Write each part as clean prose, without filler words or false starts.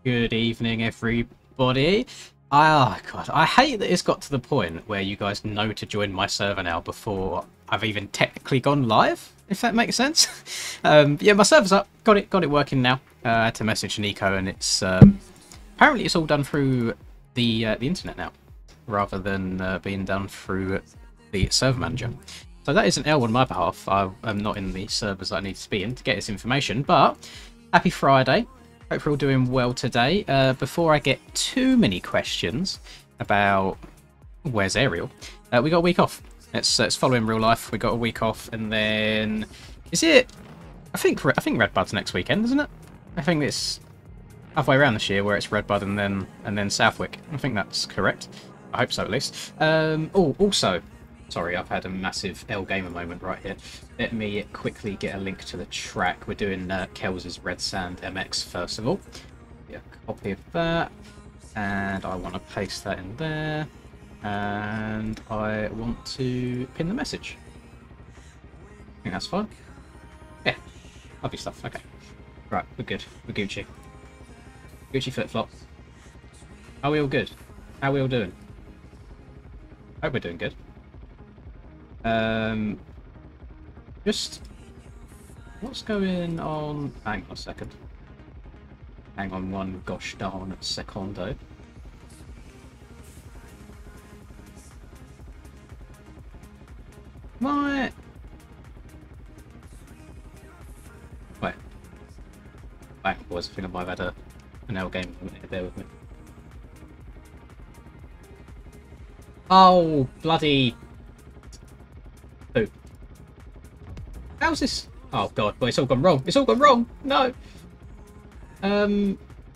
Good evening, everybody. Oh god, I hate that it's got to the point where you guys know to join my server now before I've even technically gone live, if that makes sense. Yeah, my server's up. Got it working now. I had to message Nico, and it's apparently it's all done through the internet now, rather than being done through the server manager. So that is an L on my behalf. I am not in the servers that I need to be in to get this information, but happy Friday. Hope you're all doing well today. Before I get too many questions about where's Ariel, we got a week off. Let's follow in real life. We got a week off, and then is it? I think Redbud's next weekend, isn't it? I think it's halfway around this year where it's Redbud and then Southwick. I think that's correct. I hope so at least. Oh, also. Sorry, I've had a massive L Gamer moment right here. Let me quickly get a link to the track. We're doing Kells' Red Sand MX first of all. Yeah, copy of that. And I want to paste that in there. And I want to pin the message. I think that's fine. Yeah, lovely stuff. Okay. Right, we're good. We're Gucci. Gucci flip-flop. Are we all good? How are we all doing? Hope we're doing good. Just what's going on? Hang on a second. Hang on one gosh darn secondo. Wait. Back boys, I think I might have had an L game there with me. Oh bloody. Who? How's this? Oh god, well, it's all gone wrong. It's all gone wrong. No.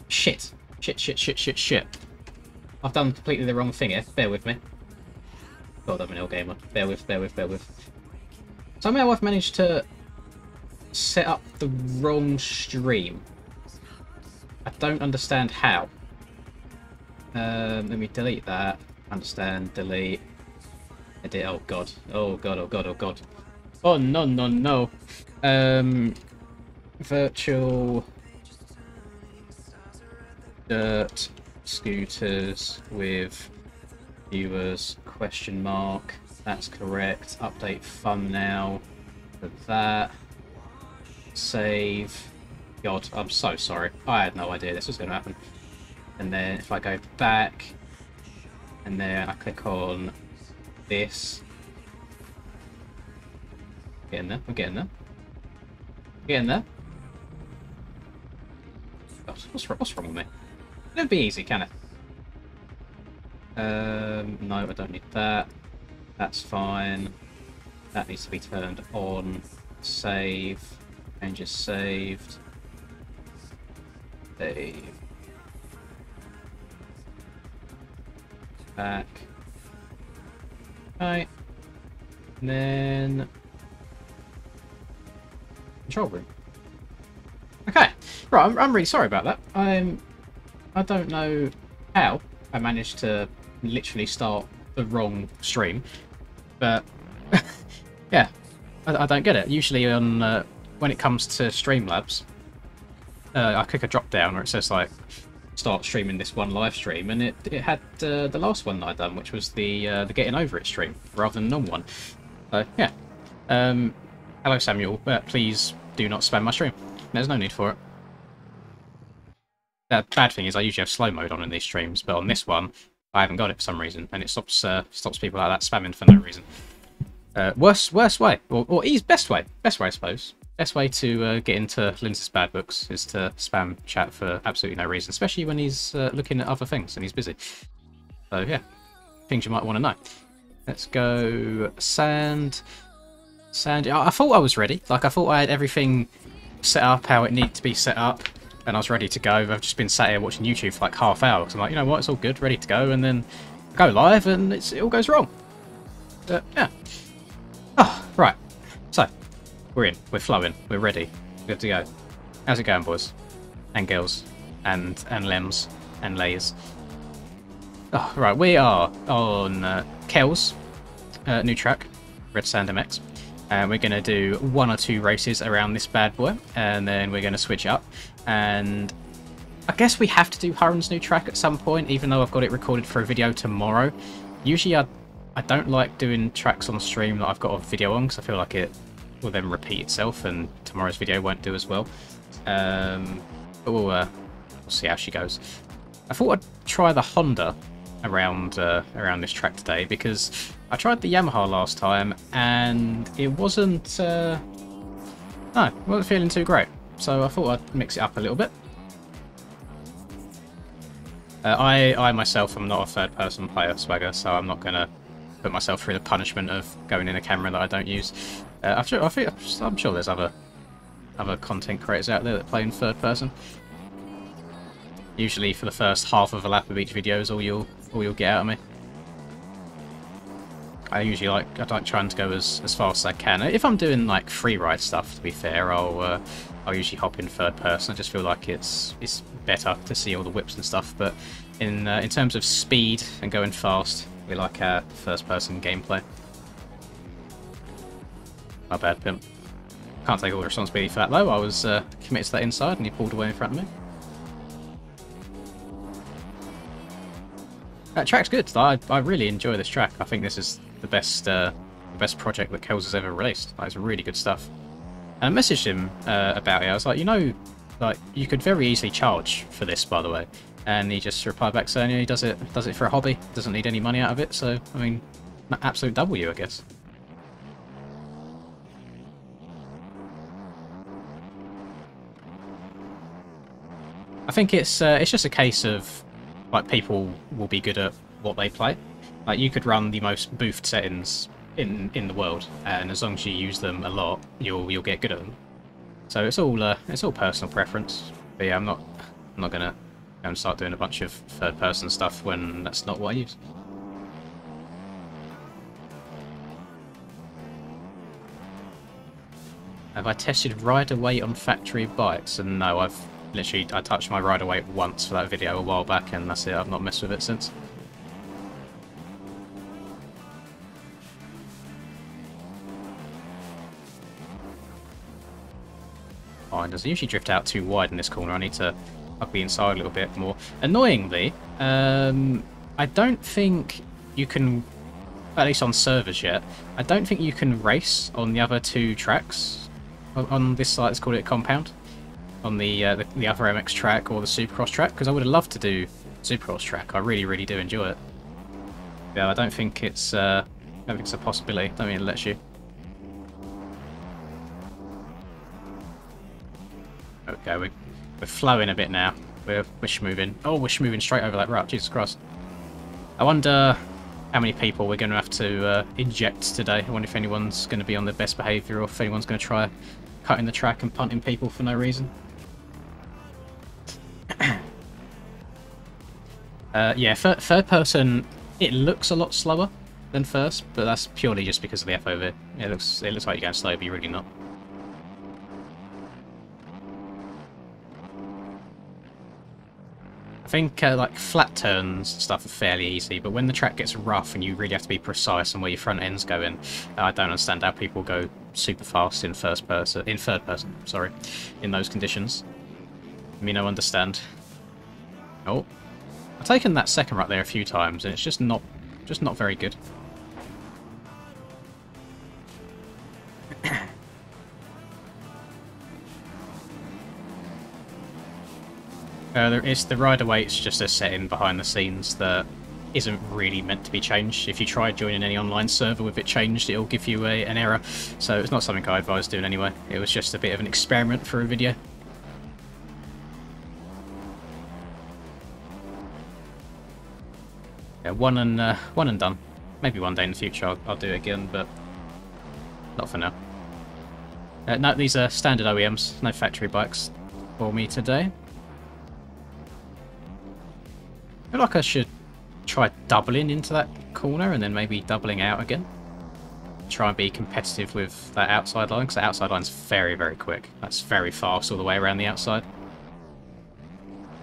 Shit. Shit. I've done completely the wrong thing here. Bear with me. God, I'm an L gamer. Bear with. Somehow I've managed to set up the wrong stream. I don't understand how. Let me delete that. Understand. Delete. Edit. Oh god. Oh god. Oh no. Virtual dirt scooters with viewers question mark. That's correct. Update fun now for that. Save. God, I'm so sorry. I had no idea this was going to happen. And then if I go back and then I click on this. We're getting there. God, what's wrong with me? It'll be easy, can it? No, I don't need that. That's fine. That needs to be turned on. Save. Changes saved. Save. Back. Right. And then control room. Okay. Right, I'm really sorry about that. I don't know how I managed to literally start the wrong stream, but yeah, I don't get it. Usually on when it comes to Streamlabs, I click a drop down where it says like start streaming this one live stream, and it had the last one that I'd done, which was the Getting Over It stream rather than the normal one. So yeah. Hello Samuel, please do not spam my stream. There's no need for it. The bad thing is I usually have slow mode on in these streams, but on this one I haven't got it for some reason, and it stops people like that spamming for no reason. Worst way, or best way I suppose. Best way to get into Linz's bad books is to spam chat for absolutely no reason, especially when he's looking at other things and he's busy. So yeah, things you might want to know. Let's go sand. I thought I was ready. Like, I thought I had everything set up how it needed to be set up, and I was ready to go. I've just been sat here watching YouTube for like half hour, because I'm like, you know what, it's all good, ready to go, and then I go live, and it all goes wrong. But, yeah. Oh, right. So, we're in. We're flowing. We're ready. We're good to go. How's it going, boys? And girls. And lems. And layers. Oh, right, we are on Kells. New track. Red Sand MX. And we're going to do 1 or 2 races around this bad boy, and then we're going to switch up. And I guess we have to do Huron's new track at some point, even though I've got it recorded for a video tomorrow. Usually I don't like doing tracks on stream that I've got a video on, because I feel like it will then repeat itself, and tomorrow's video won't do as well. But we'll see how she goes. I thought I'd try the Honda around this track today, because I tried the Yamaha last time, and it wasn't... no, it wasn't feeling too great. So I thought I'd mix it up a little bit. I myself am not a third-person player, Swagger, so I'm not going to put myself through the punishment of going in a camera that I don't use. I'm sure there's other content creators out there that play in third-person. Usually, for the first half of a lap of each video is all you'll get out of me. I like trying to go as fast as I can. If I'm doing like free ride stuff, to be fair, I'll usually hop in third person. I just feel like it's better to see all the whips and stuff. But in terms of speed and going fast, we like our first person gameplay. My bad, Pimp. Can't take all the responsibility for that though. I was committed to that inside and he pulled away in front of me. That track's good. I really enjoy this track. I think this is the best project that Kells has ever released. Like, it's really good stuff. And I messaged him about it. I was like, you know, like you could very easily charge for this, by the way. And he just replied back saying, yeah, he does it for a hobby. Doesn't need any money out of it. So I mean, absolute W, I guess. I think it's just a case of like people will be good at what they play. Like you could run the most boofed settings in the world, and as long as you use them a lot, you'll get good at them. So it's all personal preference. But yeah, I'm not gonna go and start doing a bunch of third-person stuff when that's not what I use. Have I tested rider weight on factory bikes? And no, I touched my rider weight once for that video a while back, and that's it. I've not messed with it since. Fine, doesn't usually drift out too wide in this corner. I need to up the inside a little bit more. Annoyingly, I don't think you can, at least on servers yet, I don't think you can race on the other two tracks on this site. Let's call it Compound. On the other MX track or the Supercross track, because I would have loved to do Supercross track. I really do enjoy it. Yeah, I don't think it's a possibility. I don't mean it lets you. Okay, we're flowing a bit now. We're moving. Oh, we're moving straight over that rut. Jesus Christ! I wonder how many people we're going to have to inject today. I wonder if anyone's going to be on their best behaviour, or if anyone's going to try cutting the track and punting people for no reason. Yeah, third person, it looks a lot slower than first, but that's purely just because of the FOV. It looks like you're going slow, but you're really not. I think like flat turns and stuff are fairly easy, but when the track gets rough and you really have to be precise on where your front end's going, I don't understand how people go super fast in third person, sorry, in those conditions. I mean, I understand. Oh, I've taken that second right there a few times, and it's just not very good. It's the rider weight's just a setting behind the scenes that isn't really meant to be changed. If you try joining any online server with it changed, it'll give you an error. So it's not something I advise doing anyway. It was just a bit of an experiment for a video. Yeah, one and done. Maybe one day in the future I'll do it again, but not for now. No, these are standard OEMs, no factory bikes for me today. I feel like I should try doubling into that corner and then maybe doubling out again. Try and be competitive with that outside line, because the outside line's very quick. That's very fast all the way around the outside.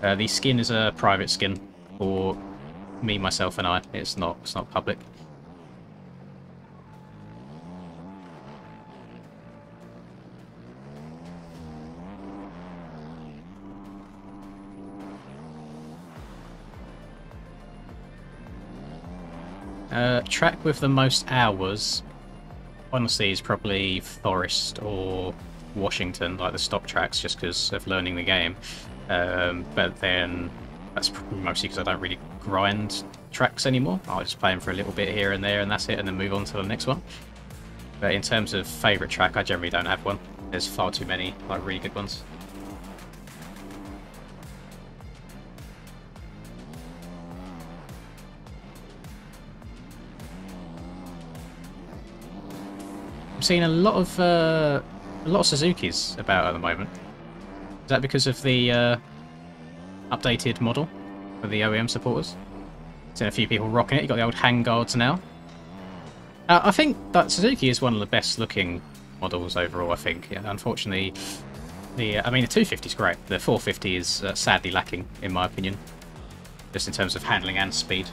The skin is a private skin for me, myself, and I. It's not public. Track with the most hours, honestly, is probably Forest or Washington, like the stock tracks, just because of learning the game. But then that's mostly because I don't really grind tracks anymore. I'll just play them for a little bit here and there, and that's it, and then move on to the next one. But in terms of favourite track, I generally don't have one. There's far too many like really good ones. I'm seeing a lot of Suzukis about at the moment. Is that because of the updated model for the OEM supporters? Seen a few people rocking it. You got the old handguards now. I think that Suzuki is one of the best looking models overall. I think. Yeah, unfortunately, the 250 is great. The 450 is sadly lacking, in my opinion, just in terms of handling and speed.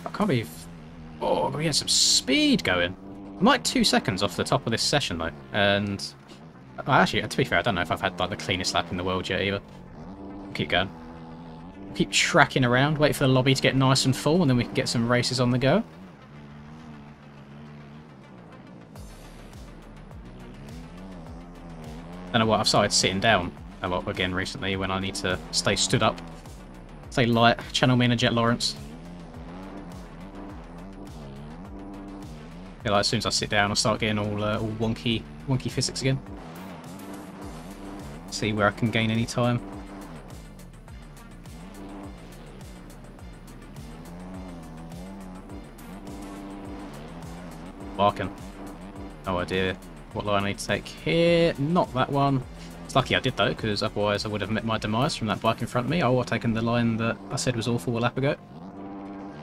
I can't believe. Oh, we had some speed going. I'm like 2 seconds off the top of this session though, and actually, to be fair, I don't know if I've had like the cleanest lap in the world yet either. Keep going. Keep tracking around, wait for the lobby to get nice and full, and then we can get some races on the go. Don't know what, I've started sitting down a lot again recently when I need to stay stood up. Stay light, channel me in a Jet Lawrence. Yeah, like as soon as I sit down, I'll start getting all wonky physics again. See where I can gain any time. Barking. No idea what line I need to take here. Not that one. It's lucky I did though, because otherwise I would have met my demise from that bike in front of me. I would have taken the line that I said was awful a lap ago.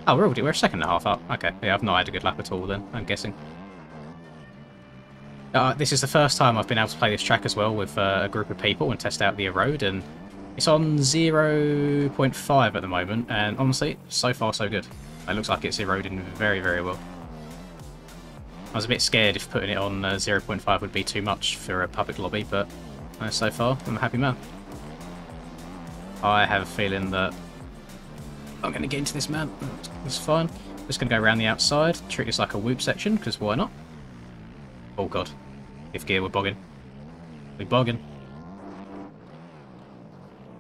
Oh, we're a second and a half up. Okay, yeah, I've not had a good lap at all then, I'm guessing. This is the first time I've been able to play this track as well with a group of people and test out the erode, and it's on 0.5 at the moment, and honestly, so far so good. It looks like it's eroding very, very well. I was a bit scared if putting it on 0.5 would be too much for a public lobby, but so far, I'm a happy man. I have a feeling that I'm going to get into this, man. It's fine. Just going to go around the outside, treat this like a whoop section, because why not? Oh god. Fifth gear, we're bogging. We're bogging.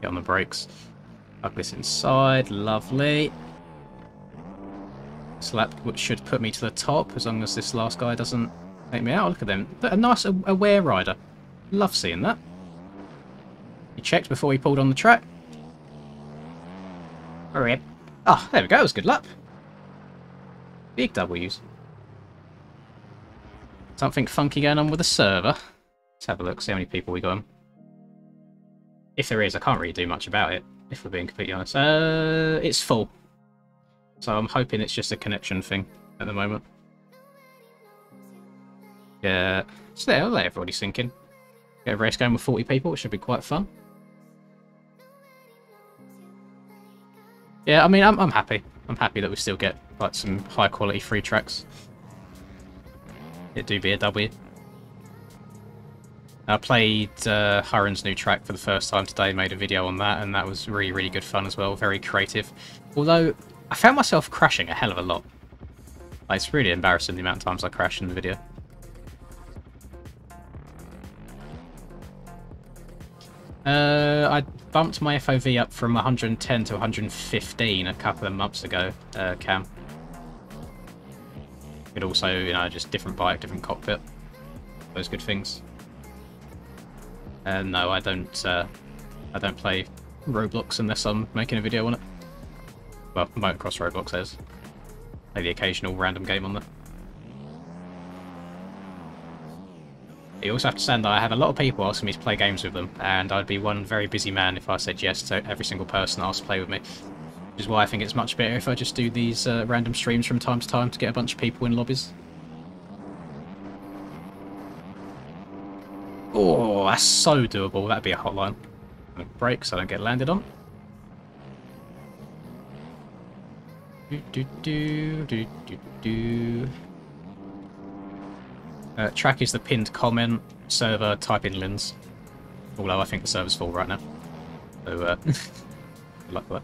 Get on the brakes. Plug this inside. Lovely. This lap should put me to the top, as long as this last guy doesn't take me out. Look at them. A nice aware rider. Love seeing that. He checked before he pulled on the track. Alright. Ah, there we go. It was a good lap. Big W's. Something funky going on with the server. Let's have a look, see how many people we got on. If there is, I can't really do much about it, if we're being completely honest. It's full. So I'm hoping it's just a connection thing at the moment. Yeah, so there, I'll let everybody sink in. Get a race going with 40 people, it should be quite fun. Yeah, I mean, I'm happy. I'm happy that we still get like some high quality free tracks. It do be a W. I played Huron's new track for the first time today, made a video on that, and that was really, really good fun as well, very creative. Although, I found myself crashing a hell of a lot. Like, it's really embarrassing the amount of times I crash in the video. I bumped my FOV up from 110 to 115 a couple of months ago, Cam. But also, you know, just different bike, different cockpit. Those good things. No, I don't play Roblox unless I'm making a video on it. Well, Motocross Roblox is. Play the occasional random game on there. You also have to understand that I have a lot of people asking me to play games with them, and I'd be one very busy man if I said yes to every single person that asks to play with me. Which is why I think it's much better if I just do these random streams from time to time to get a bunch of people in lobbies. Oh, that's so doable. That'd be a hotline. I'm gonna brake so I don't get landed on. Track is the pinned comment. Server, type in Lins. Although I think the server's full right now. So, good luck with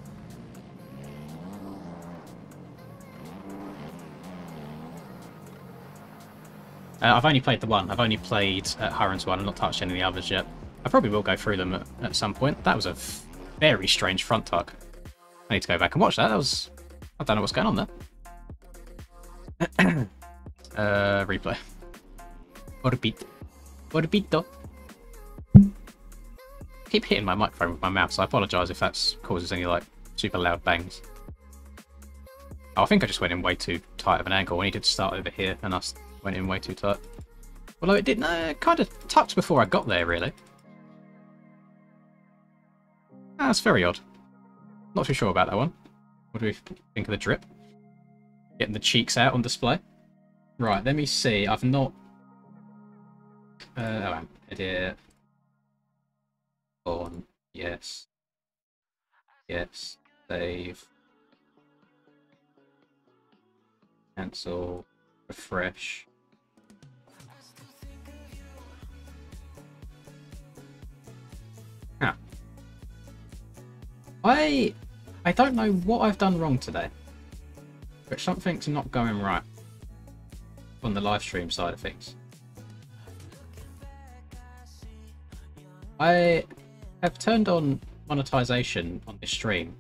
that. I've only played the one. I've only played Huron's one. I've not touched any of the others yet. I probably will go through them at some point. That was a very strange front tuck. I need to go back and watch that. That was... I don't know what's going on there. Replay. Orbito. I keep hitting my microphone with my mouth, so I apologise if that causes any, like, super loud bangs. Oh, I think I just went in way too tight of an angle. I needed to start over here, and I went in way too tight. Although it did kind of tucked before I got there, really. That's very odd. Not too sure about that one. What do we think of the drip? Getting the cheeks out on display. Right, let me see. I've not... edit. On. Yes. Yes. Save. Cancel. Refresh. Huh. I don't know what I've done wrong today, but something's not going right on the live stream side of things. I have turned on monetization on this stream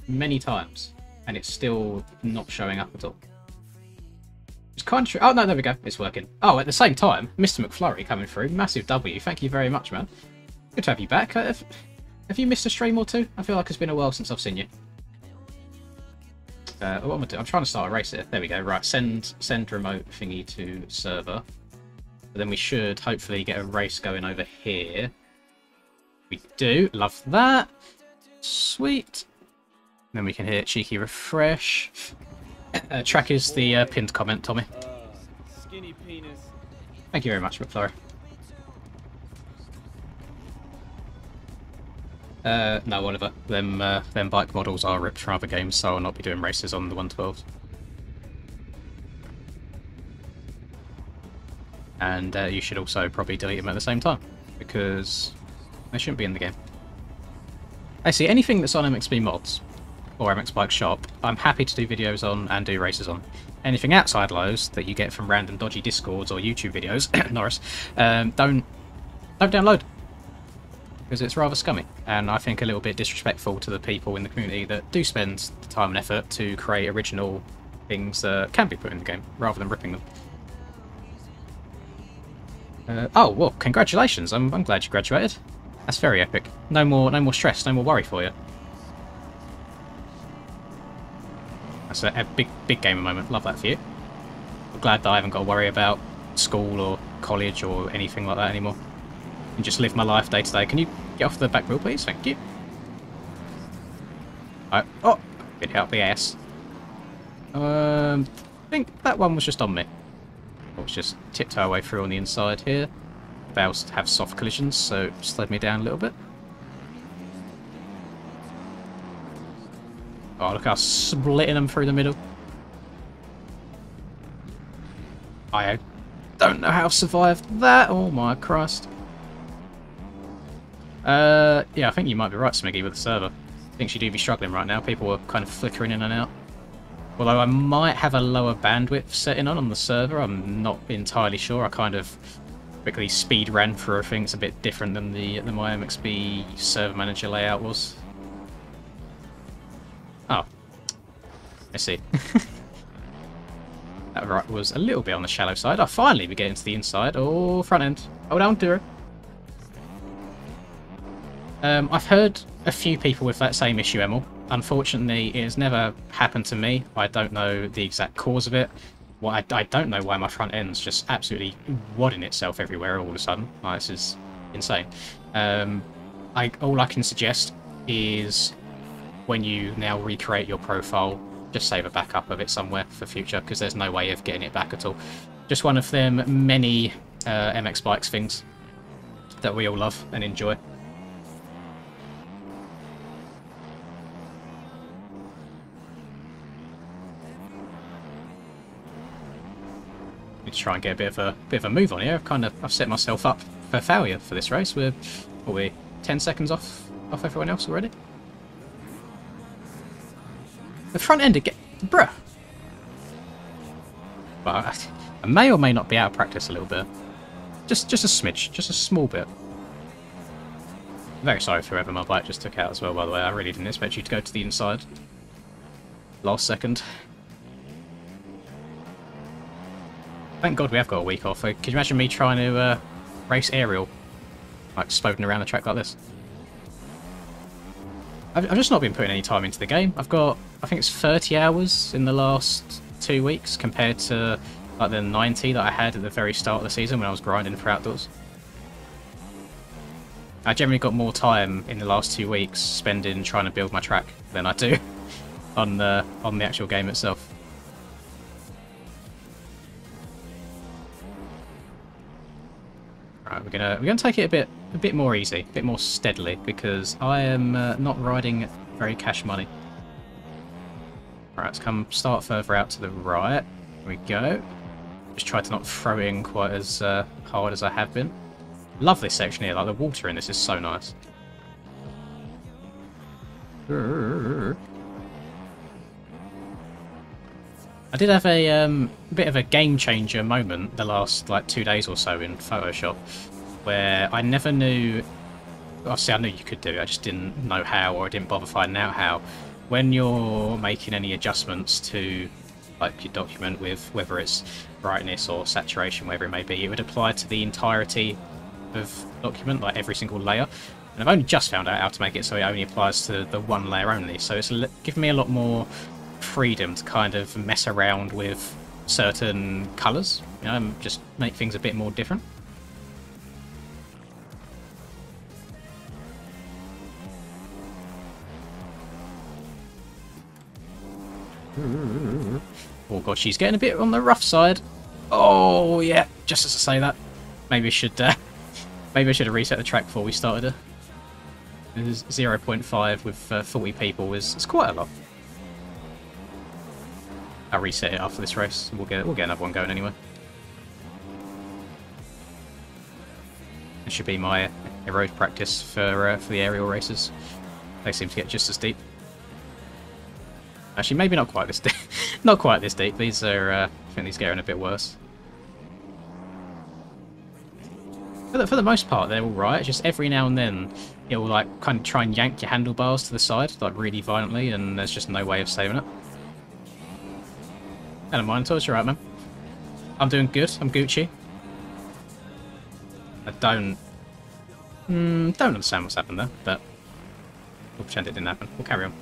many times, and it's still not showing up at all. It's kind of... Oh, no, there we go. It's working. Oh, at the same time, Mr. McFlurry coming through. Massive W. Thank you very much, man. Good to have you back. Have you missed a stream or two? I feel like it's been a while since I've seen you. What am I doing? I'm trying to start a race here. There we go. Right, send remote thingy to server. But then we should hopefully get a race going over here. We do. Love that. Sweet. Then we can hit cheeky refresh. Track is the pinned comment, Tommy. Skinny penis. Thank you very much, McFlurry. No, Oliver. Them bike models are ripped from other games, so I'll not be doing races on the 112s. And you should also probably delete them at the same time, because they shouldn't be in the game. I see anything that's on MXB Mods or MX Bike Shop, I'm happy to do videos on and do races on. Anything outside those that you get from random dodgy Discords or YouTube videos, Norris, don't download, because it's rather scummy, and I think a little bit disrespectful to the people in the community that do spend the time and effort to create original things that can be put in the game, rather than ripping them. Oh, well, congratulations. I'm glad you graduated. That's very epic. No more stress, no more worry for you. That's a big gamer moment. Love that for you. I'm glad that I haven't got to worry about school or college or anything like that anymore. I can just live my life day to day. Can you get off the back wheel, please? Thank you. Oh, get hit up the ass. I think that one was just on me. Let's just tiptoe our way through on the inside here. Bows have soft collisions, so slide me down a little bit. Oh, look how splitting them through the middle. I don't know how I survived that. Oh my Christ. Yeah, I think you might be right, Smiggy, with the server. I think she do be struggling right now. People are kind of flickering in and out. Although I might have a lower bandwidth setting on the server, I'm not entirely sure. I kind of quickly speed ran through everything. It's a bit different than the MyMXB server manager layout was. Oh, I see. That right was a little bit on the shallow side. I'll finally be getting to the inside. Oh, front end. Hold on, Duro. I've heard a few people with that same issue, Emil. Unfortunately, it has never happened to me. I don't know the exact cause of it. Well, I don't know why my front end's just absolutely wadding itself everywhere all of a sudden. Like, this is insane. All I can suggest is when you now recreate your profile, just save a backup of it somewhere for future, because there's no way of getting it back at all. Just one of them many MX Bikes things that we all love and enjoy. need to try and get a bit of a move on here. I've set myself up for failure for this race. We're 10 seconds off everyone else already. The front end again, bruh. But I may or may not be out of practice a little bit. Just a smidge, just a small bit. Very sorry for whoever my bike just took out as well, by the way. I really didn't expect you to go to the inside. Last second. Thank God we have got a week off. Could you imagine me trying to race aerial? Like, spoding around the track like this? I've just not been putting any time into the game. I've got, I think it's 30 hours in the last 2 weeks compared to like the 90 that I had at the very start of the season when I was grinding for outdoors. I generally got more time in the last 2 weeks spending trying to build my track than I do on the actual game itself. Right, we're gonna take it a bit more easy, a bit more steadily, because I am not riding very cash money. Alright, let's come start further out to the right. Here we go. Just try to not throw in quite as hard as I have been. Love this section here, like the water in this is so nice. I did have a bit of a game changer moment the last like 2 days or so in Photoshop, where I never knew. Obviously, I knew you could do it. I just didn't know how, or I didn't bother finding out how. When you're making any adjustments to like your document, with whether it's brightness or saturation, whatever it may be, it would apply to the entirety of document, like every single layer. And I've only just found out how to make it so it only applies to the one layer only. So it's given me a lot more freedom to kind of mess around with certain colours, you know, and just make things a bit more different. Oh god, she's getting a bit on the rough side. Oh yeah, just as I say that, maybe I should have reset the track before we started her. 0.5 with 40 people is quite a lot. I'll reset it after this race. We'll get another one going anyway. It should be my road practice for the aerial races. They seem to get just as deep. Actually, maybe not quite this deep. Not quite this deep. These are, I think these get a bit worse. For the most part, they're all right. Just every now and then, it will like kind of try and yank your handlebars to the side, like really violently, and there's just no way of saving it. I don't mind, it's alright, man. I'm doing good. I'm Gucci. I don't understand what's happened there, but we'll pretend it didn't happen. We'll carry on.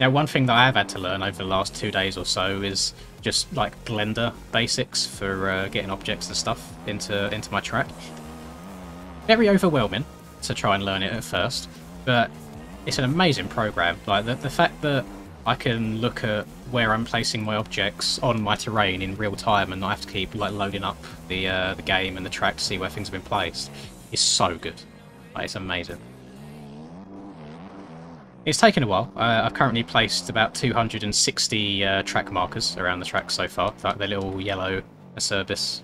Now, one thing that I have had to learn over the last 2 days or so is just like Blender basics for getting objects and stuff into my track. Very overwhelming to try and learn it at first, but it's an amazing program. Like the fact that I can look at where I'm placing my objects on my terrain in real time and not have to keep like loading up the game and the track to see where things have been placed is so good. Like, it's amazing. It's taken a while. I've currently placed about 260 track markers around the track so far, like the little yellow Acerbis.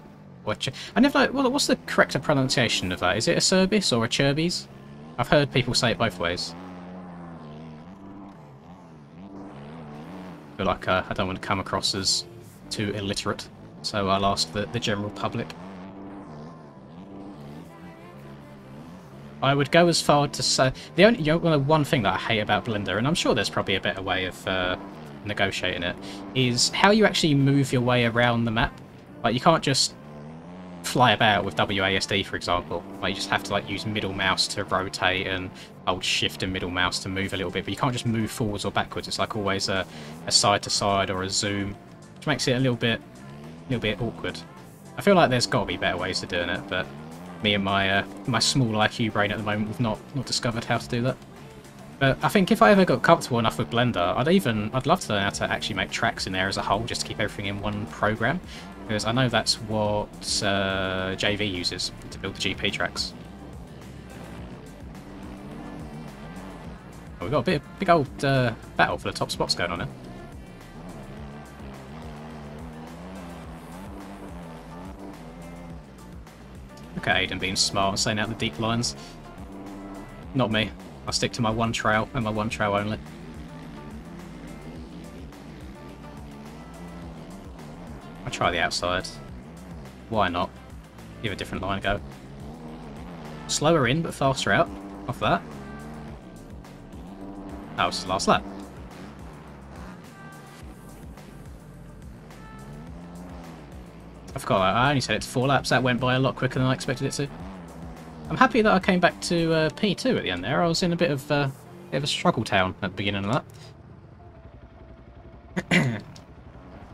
I never know, what's the correct pronunciation of that? Is it Acerbis or Acerbis? I've heard people say it both ways. I feel like I don't want to come across as too illiterate, so I'll ask the general public. I would go as far to say the only one thing that I hate about Blender, and I'm sure there's probably a better way of negotiating it, is how you actually move your way around the map. Like, you can't just fly about with WASD, for example. Like, you just have to like use middle mouse to rotate and hold shift and middle mouse to move a little bit, but you can't just move forwards or backwards. It's like always a side to side or a zoom, which makes it a little bit awkward. I feel like there's got to be better ways of doing it, but me and my my small IQ brain at the moment have not discovered how to do that. But I think if I ever got comfortable enough with Blender, I'd love to learn how to actually make tracks in there as a whole, just to keep everything in one program, because I know that's what JV uses to build the GP tracks. Oh, we've got a big old battle for the top spots going on here. Look at Aiden being smart and staying out the deep lines. Not me. I'll stick to my one trail and my one trail only. I'll try the outside. Why not? Give a different line a go. Slower in, but faster out. Off that. That was the last lap. I forgot, I only said it's 4 laps. That went by a lot quicker than I expected it to. I'm happy that I came back to P2 at the end there. I was in a bit of a struggle town at the beginning of that.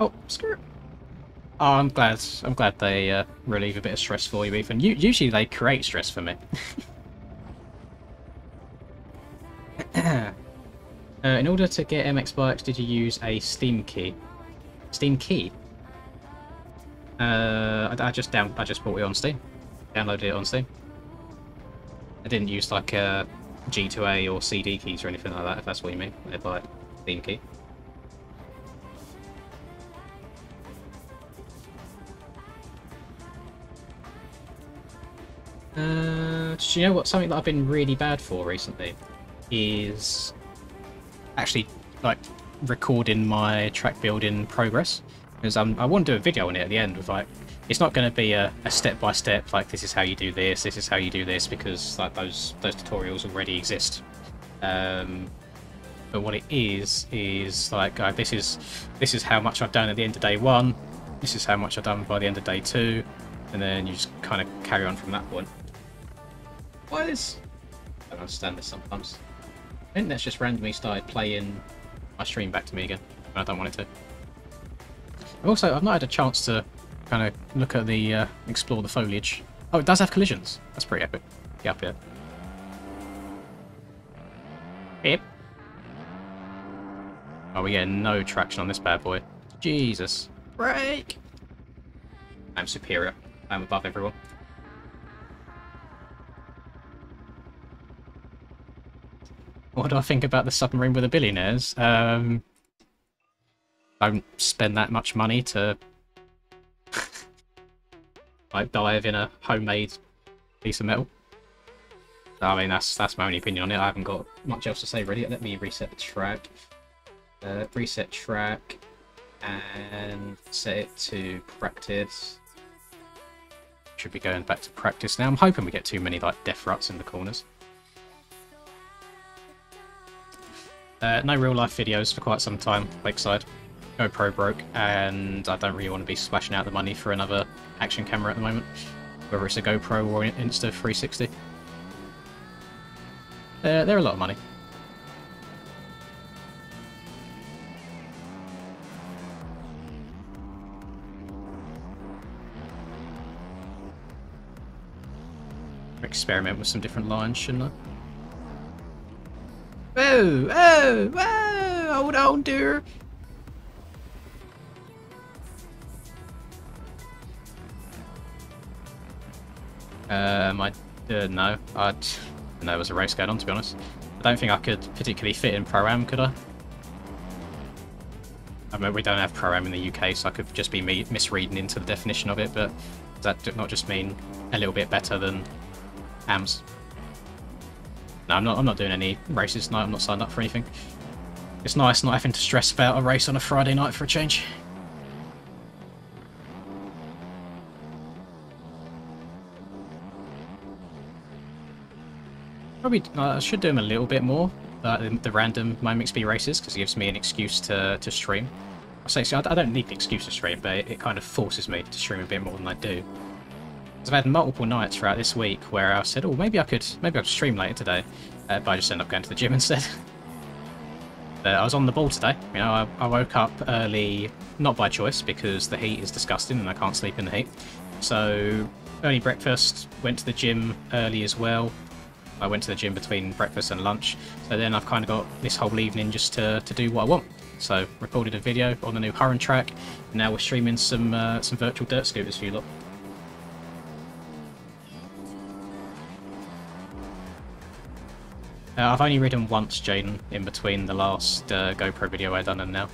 Oh, screw it. Oh, I'm glad they relieve a bit of stress for you, Ethan. Usually they create stress for me. In order to get MX Bikes, did you use a Steam key? Steam key? I just bought it on Steam. Downloaded it on Steam. I didn't use like a G2A or CD keys or anything like that, if that's what you mean. I buy Steam key. Do you know what? Something that I've been really bad for recently is actually like recording my track building progress, because I want to do a video on it at the end with like, it's not going to be a step by step like this is how you do this, this is how you do this, because like those tutorials already exist. But what it is like this is how much I've done at the end of day 1, this is how much I've done by the end of day 2, and then you just kind of carry on from that point. Why is... I don't understand this sometimes. I think that's just randomly started playing my stream back to me again, and I don't want it to. Also, I've not had a chance to kind of look at the, explore the foliage. Oh, it does have collisions. That's pretty epic. Get up here. Yep. Oh, we get no traction on this bad boy. Jesus. Brake! I'm superior. I'm above everyone. What do I think about the submarine with the billionaires? Don't spend that much money to like dive in a homemade piece of metal. I mean, that's my only opinion on it. I haven't got much else to say really. Let me reset the track. Reset track and set it to practice. Should be going back to practice now. I'm hoping we get too many like death ruts in the corners. No real life videos for quite some time, Lakeside. GoPro broke, and I don't really want to be splashing out the money for another action camera at the moment, whether it's a GoPro or an Insta360. They're a lot of money. Experiment with some different lines, shouldn't I? Whoa! Oh! Whoa! Hold on, dear! No. I didn't know there was a race going on, to be honest. I don't think I could particularly fit in Pro-Am, could I? I mean, we don't have Pro-Am in the UK, so I could just be misreading into the definition of it, but does that not just mean a little bit better than AMs? No, I'm not doing any races tonight. I'm not signed up for anything. It's nice not having to stress about a race on a Friday night for a change. Probably I should do them a little bit more, the random MoMXB races, because it gives me an excuse to stream. I don't need the excuse to stream, but it kind of forces me to stream a bit more than I do. I've had multiple nights throughout this week where I said, oh, maybe I could stream later today, but I just ended up going to the gym instead. I was on the ball today. You know, I woke up early, not by choice, because the heat is disgusting and I can't sleep in the heat. So, early breakfast, went to the gym early as well. I went to the gym between breakfast and lunch. So then I've kind of got this whole evening just to do what I want. So, recorded a video on the new Hurren track, and now we're streaming some virtual dirt scooters for you lot. I've only ridden once, Jaden, in between the last GoPro video I done and now.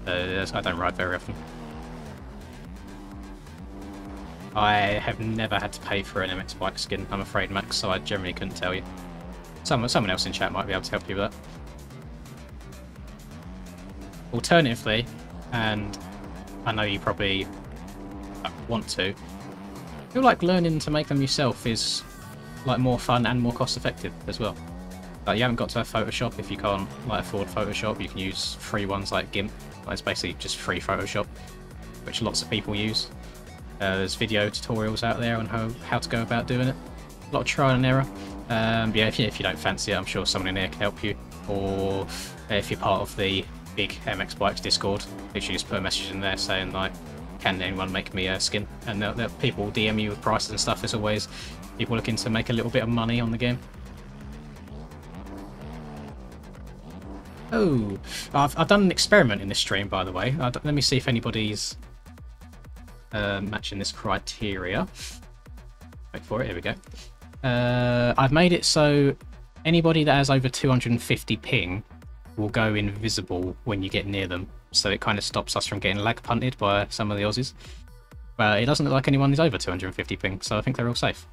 I don't ride very often. I have never had to pay for an MX bike skin, I'm afraid, Max, so I generally couldn't tell you. Someone else in chat might be able to help you with that. Alternatively, and I know you probably want to, I feel like learning to make them yourself is like more fun and more cost effective as well. Like, you haven't got to have Photoshop if you can't like afford Photoshop. You can use free ones like GIMP. Like, it's basically just free Photoshop, which lots of people use. There's video tutorials out there on how to go about doing it. A lot of trial and error. But yeah, if you don't fancy it, I'm sure someone in there can help you. Or if you're part of the big MX Bikes Discord, literally just put a message in there saying like, can anyone make me a skin? And people will DM you with prices and stuff. There's always people looking to make a little bit of money on the game. Oh, I've done an experiment in this stream, by the way. Let me see if anybody's matching this criteria. Wait for it, here we go. I've made it so anybody that has over 250 ping will go invisible when you get near them. So it kind of stops us from getting lag punted by some of the Aussies. But it doesn't look like anyone is over 250 ping, so I think they're all safe.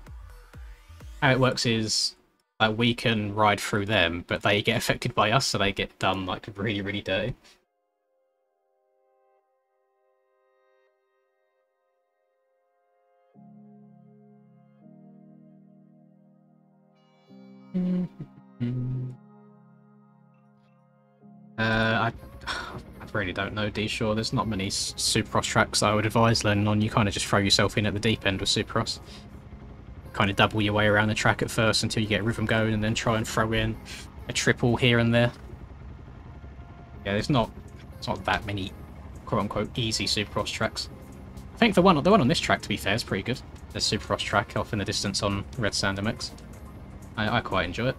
How it works is like we can ride through them, but they get affected by us, so they get done like really, really dirty. I really don't know, D-Shore. There's not many Supercross tracks I would advise learning on. You kind of just throw yourself in at the deep end with Supercross. Kind of double your way around the track at first until you get rhythm going, and then try and throw in a triple here and there. Yeah, it's not that many quote-unquote easy Supercross tracks. I think the one on this track, to be fair, is pretty good. The Supercross track off in the distance on Red Sand MX. I quite enjoy it.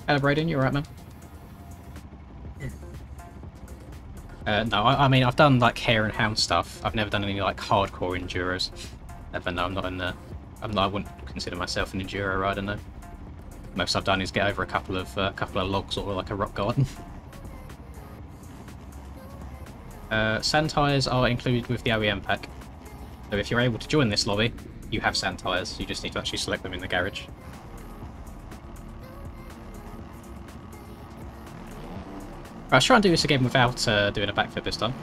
Hello, Brayden, you alright, man? No, I mean, I've done like hare and hound stuff. I've never done any like hardcore enduros. But no, I'm not in the. I wouldn't consider myself an enduro rider. No. Most I've done is get over a couple of logs or like a rock garden. Sand tyres are included with the OEM pack. So if you're able to join this lobby, you have sand tyres. You just need to actually select them in the garage. Right, let's try and do this again without doing a backflip this time.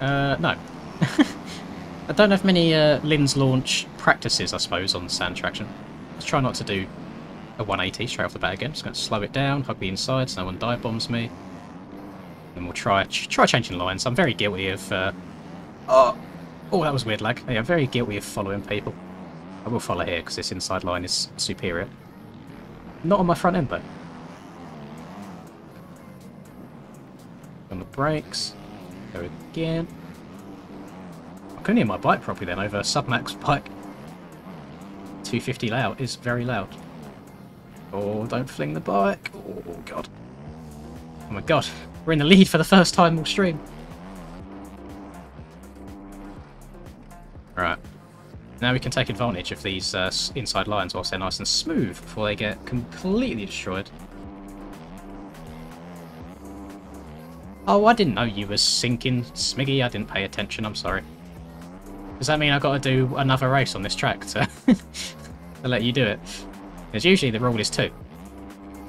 No. I don't have many Lin's launch practices, I suppose, on sand traction. Let's try not to do a 180 straight off the bat again. Just going to slow it down, hug the inside so no one dive bombs me. And we'll try changing lines. I'm very guilty of... Oh, that was weird lag. Yeah, I'm very guilty of following people. I will follow here because this inside line is superior. Not on my front end, though. On the brakes. Go again. I couldn't hear my bike properly then over a Submax bike. 250 loud is very loud. Oh, don't fling the bike. Oh, God. Oh, my God. We're in the lead for the first time all stream. Right. Now we can take advantage of these inside lines whilst they're nice and smooth before they get completely destroyed. Oh, I didn't know you were sinking, Smiggy. I didn't pay attention. I'm sorry. Does that mean I've got to do another race on this track to, to let you do it? Because usually the rule is 2.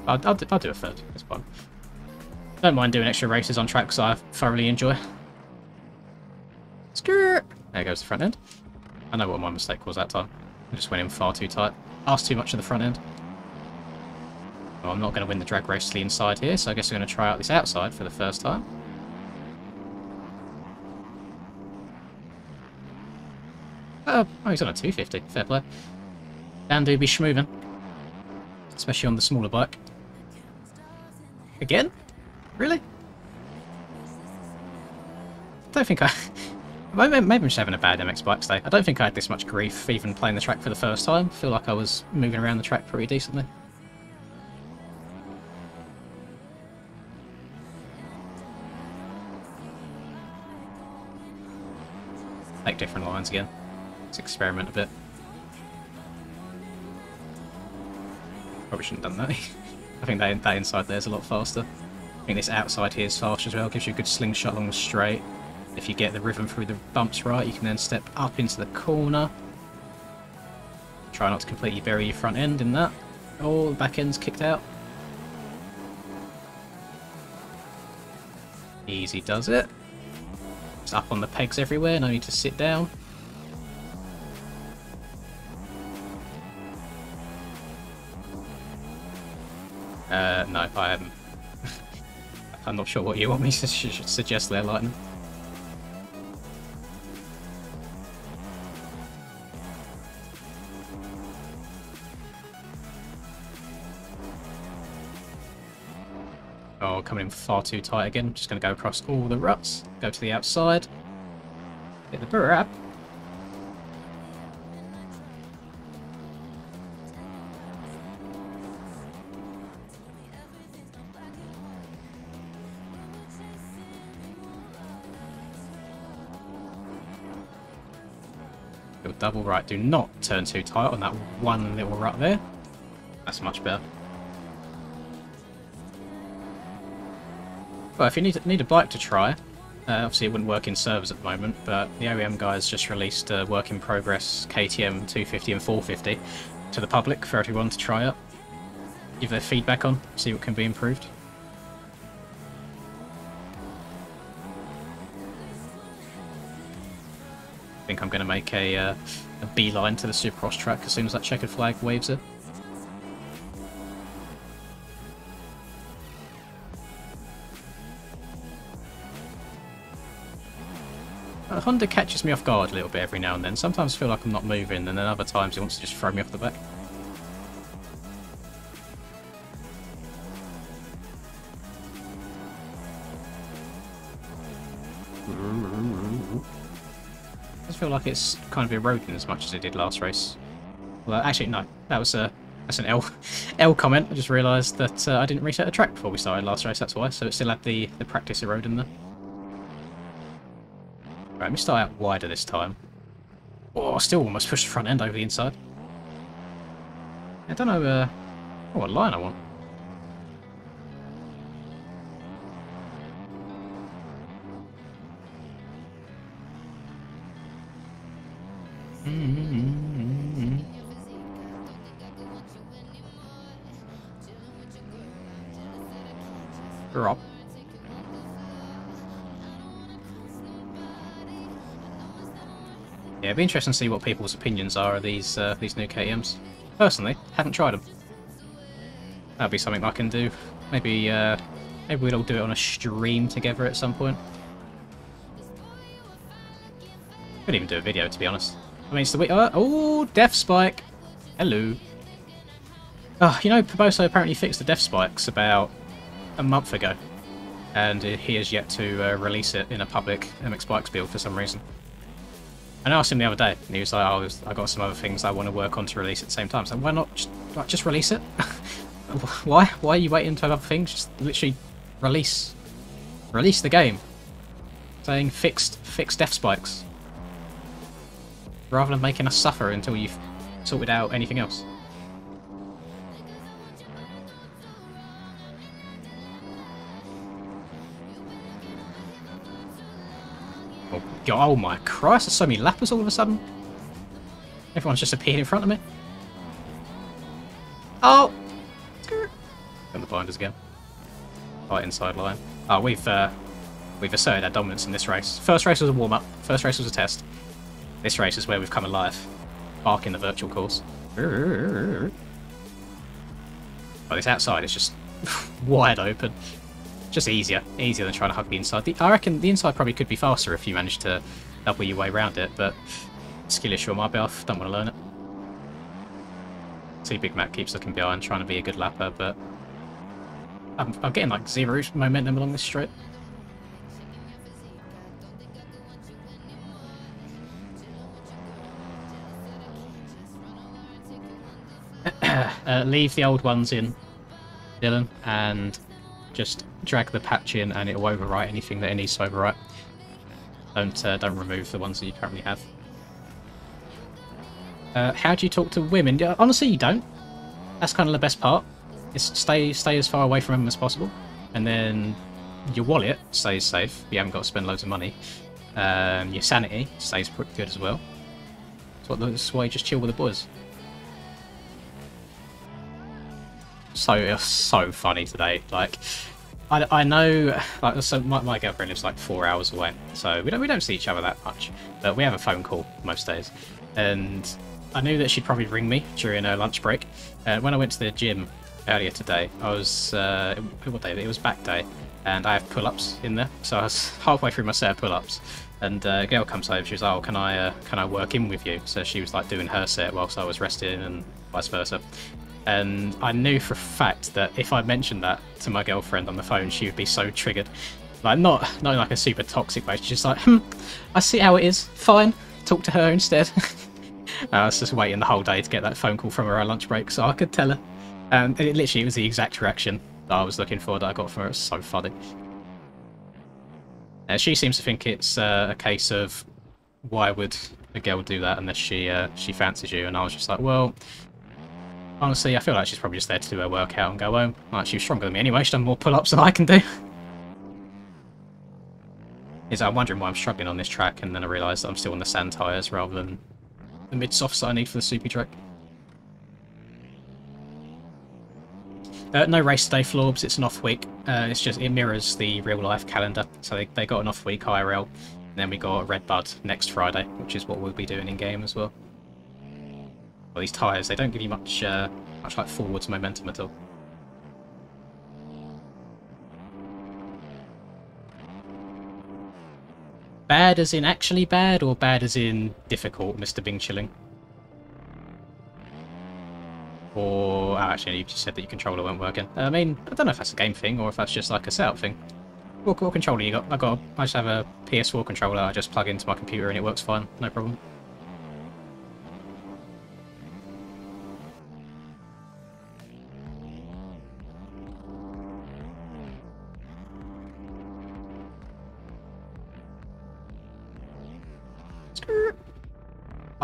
I'll do a third. It's fine. Don't mind doing extra races on tracks I thoroughly enjoy. Skirt! There goes the front end. I know what my mistake was that time. I just went in far too tight. Asked too much of the front end. Well, I'm not going to win the drag race to the inside here, so I guess we're going to try out this outside for the first time. Oh, he's on a 250. Fair play. Dan do be schmoving. Especially on the smaller bike. Again? Really? I don't think I... Maybe I'm just having a bad MX Bikes day. I don't think I had this much grief even playing the track for the first time. I feel like I was moving around the track pretty decently. Take different lines again. Let's experiment a bit. Probably shouldn't have done that. I think that inside there's a lot faster. I think this outside here is fast as well, gives you a good slingshot along the straight. If you get the rhythm through the bumps right, you can then step up into the corner. Try not to completely bury your front end in that. Oh, the back end's kicked out. Easy does it. It's up on the pegs everywhere, no need to sit down. No, I haven't. I'm not sure what you want me to suggest there, Lightning. Oh, coming in far too tight again. Just going to go across all the ruts. Go to the outside. Hit the brap. Double right. Do not turn too tight on that one little rut there. That's much better. Well, if you need a bike to try, obviously it wouldn't work in servers at the moment, but the OEM guys just released a work in progress KTM 250 and 450 to the public for everyone to try out. Give their feedback on, see what can be improved. I think I'm going to make a beeline to the Supercross track as soon as that checkered flag waves it. Honda catches me off guard a little bit every now and then. Sometimes I feel like I'm not moving, and then other times he wants to just throw me off the back. I just feel like it's kind of eroding as much as it did last race. Well, actually, no. That's an L comment. I just realised that I didn't reset the track before we started last race, that's why. So it still had the practice eroding there. Right, let me start out wider this time. Oh, I still almost pushed the front end over the inside. I don't know what line I want. Drop. Yeah, it'd be interesting to see what people's opinions are of these new KTMs. Personally, haven't tried them. That'd be something I can do. Maybe we'd all do it on a stream together at some point. Could even do a video, to be honest. I mean, it's the week. Oh, Death Spike. Hello. Oh, you know, Poboso apparently fixed the Death Spikes about a month ago, and he has yet to release it in a public MX Bikes build for some reason. And I asked him the other day, and he was like, "Oh, I got some other things I want to work on to release at the same time." So why not just release it? Why are you waiting to have other things? Just literally release the game, saying fixed Death Spikes, rather than making us suffer until you've sorted out anything else. Oh, God, oh my Christ, there's so many lappers all of a sudden. Everyone's just appeared in front of me. Oh! And the binders again. Right inside line. Oh, we've asserted our dominance in this race. First race was a warm-up. First race was a test. This race is where we've come alive. Barking the virtual course. Oh, this outside is just wide open. Just easier than trying to hug the inside. I reckon the inside probably could be faster if you managed to double your way around it, but skill issue on my behalf, don't want to learn it. See, Big Mac keeps looking behind, trying to be a good lapper, but I'm getting like zero momentum along this straight. Leave the old ones in, Dylan, and just drag the patch in and it'll overwrite anything that it needs to overwrite. Don't remove the ones that you currently have. How do you talk to women? Honestly, you don't. That's kind of the best part. Is stay as far away from them as possible. and then your wallet stays safe. You haven't got to spend loads of money. Your sanity stays pretty good as well. That's why you just chill with the boys. So it was so funny today. Like, I know, like, so my girlfriend lives like 4 hours away, so we don't see each other that much, but we have a phone call most days. And I knew that she'd probably ring me during her lunch break. When I went to the gym earlier today, I was what day? It was back day, and I have pull-ups in there. So I was halfway through my set of pull-ups, and a girl comes over. She was, "Oh, can I work in with you?" So she was like doing her set whilst I was resting, and vice versa. And I knew for a fact that if I mentioned that to my girlfriend on the phone, she would be so triggered. Like, not in like a super toxic way. She's just like, I see how it is. Fine, talk to her instead. I was just waiting the whole day to get that phone call from her on lunch break so I could tell her. And it literally was the exact reaction that I was looking for that I got from her. It was so funny. She seems to think it's a case of, why would a girl do that unless she fancies you? And I was just like, well, honestly, I feel like she's probably just there to do her workout and go home. Like, she was stronger than me anyway. She's done more pull-ups than I can do. I'm wondering why I'm struggling on this track, and then I realise that I'm still on the sand tyres rather than the mid-softs that I need for the soupy track. No race today, Florbs. It's an off week. It mirrors the real-life calendar. So they got an off week IRL, and then we got Red Bud next Friday, which is what we'll be doing in-game as well. Well, these tyres, they don't give you much like forwards momentum at all. Bad as in actually bad, or bad as in difficult, Mr. Bing Chilling? Or, oh, actually, you just said that your controller weren't working. I mean, I don't know if that's a game thing, or if that's just like a setup thing. What controller you got? I just have a PS4 controller. I just plug into my computer and it works fine, no problem.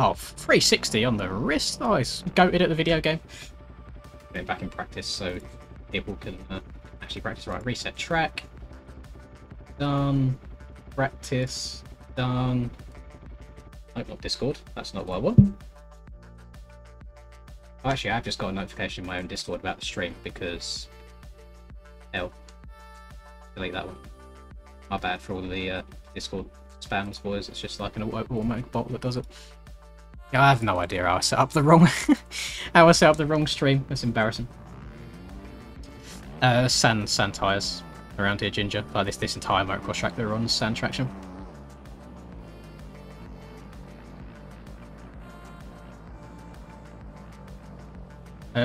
Oh, 360 on the wrist. Nice. Goated at the video game. Get back in practice so people can actually practice. Right, reset track. Done. Practice. Done. Nope, not Discord. That's not what I want. Oh, actually, I've just got a notification in my own Discord about the stream because... Hell. Delete that one. My bad for all the Discord spams, boys. It's just like an automatic bot that does it. I have no idea how I set up the wrong stream. That's embarrassing. Sand tyres around here, Ginger. Like this entire motocross track that are on sand traction.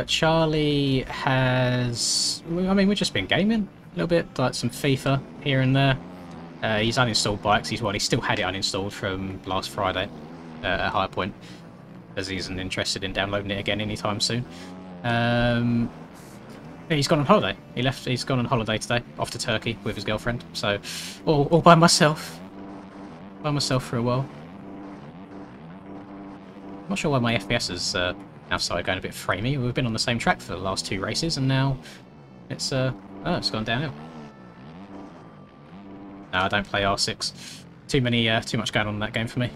Charlie has... I mean, we've just been gaming a little bit, like some FIFA here and there. He's uninstalled bikes. He still had it uninstalled from last Friday at High Point, as he isn't interested in downloading it again anytime soon. He's gone on holiday. He's gone on holiday today, off to Turkey with his girlfriend. So, all by myself. By myself for a while. I'm not sure why my FPS has now started going a bit framey. We've been on the same track for the last 2 races, and now it's it's gone downhill. No, I don't play R6. Too much going on in that game for me.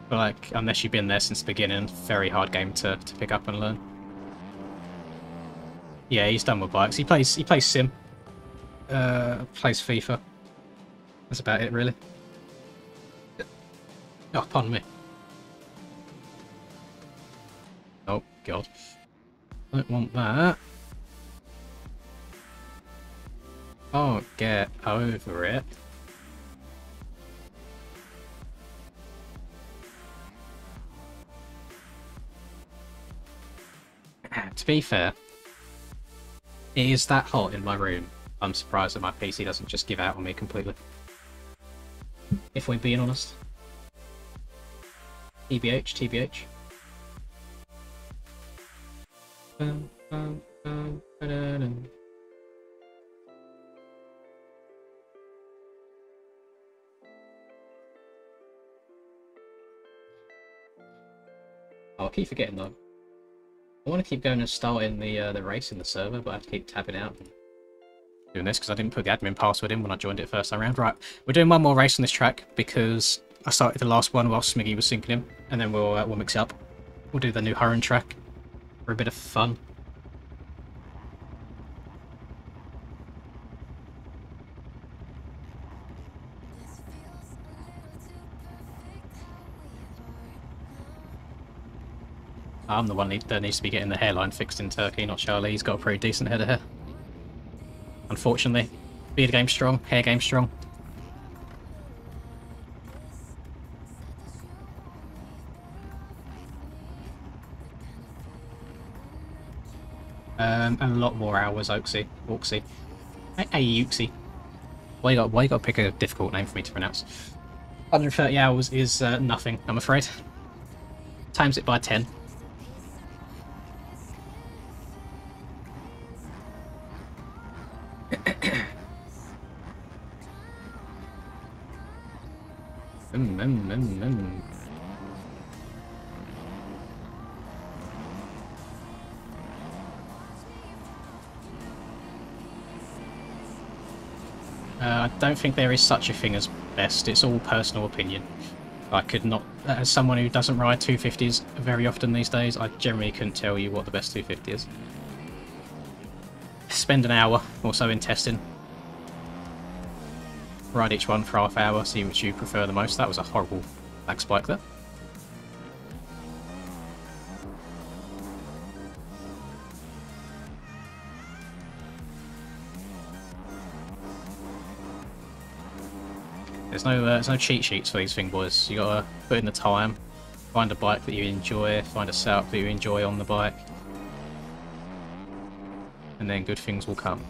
But like, unless you've been there since the beginning, very hard game to pick up and learn. Yeah, he's done with bikes. He plays Sim. Plays FIFA. That's about it, really. Oh, pardon me. Oh, God. Don't want that. Oh, get over it. To be fair, it is that hot in my room. I'm surprised that my PC doesn't just give out on me completely. If we're being honest. TBH, TBH. Oh, I keep forgetting though. I want to keep going and starting the race in the server, but I have to keep tabbing out and doing this because I didn't put the admin password in when I joined it first time around. Right, we're doing one more race on this track because I started the last one while Smiggy was syncing him, and then we'll mix it up. We'll do the new Hurren track for a bit of fun. I'm the one that needs to be getting the hairline fixed in Turkey, not Charlie. He's got a pretty decent head of hair. Unfortunately. Beard game strong, hair game strong. A lot more hours, Oaksy. Hey, Oaksy. Why you got to pick a difficult name for me to pronounce? 130 hours is nothing, I'm afraid. Times it by 10. I don't think there is such a thing as best. It's all personal opinion. I could not, as someone who doesn't ride 250s very often these days, I generally couldn't tell you what the best 250 is. Spend an hour or so in testing. Ride each one for half hour, see which you prefer the most. That was a horrible lag spike there. There's no cheat sheets for these thing, boys. You gotta put in the time, find a bike that you enjoy, find a setup that you enjoy on the bike, and then good things will come.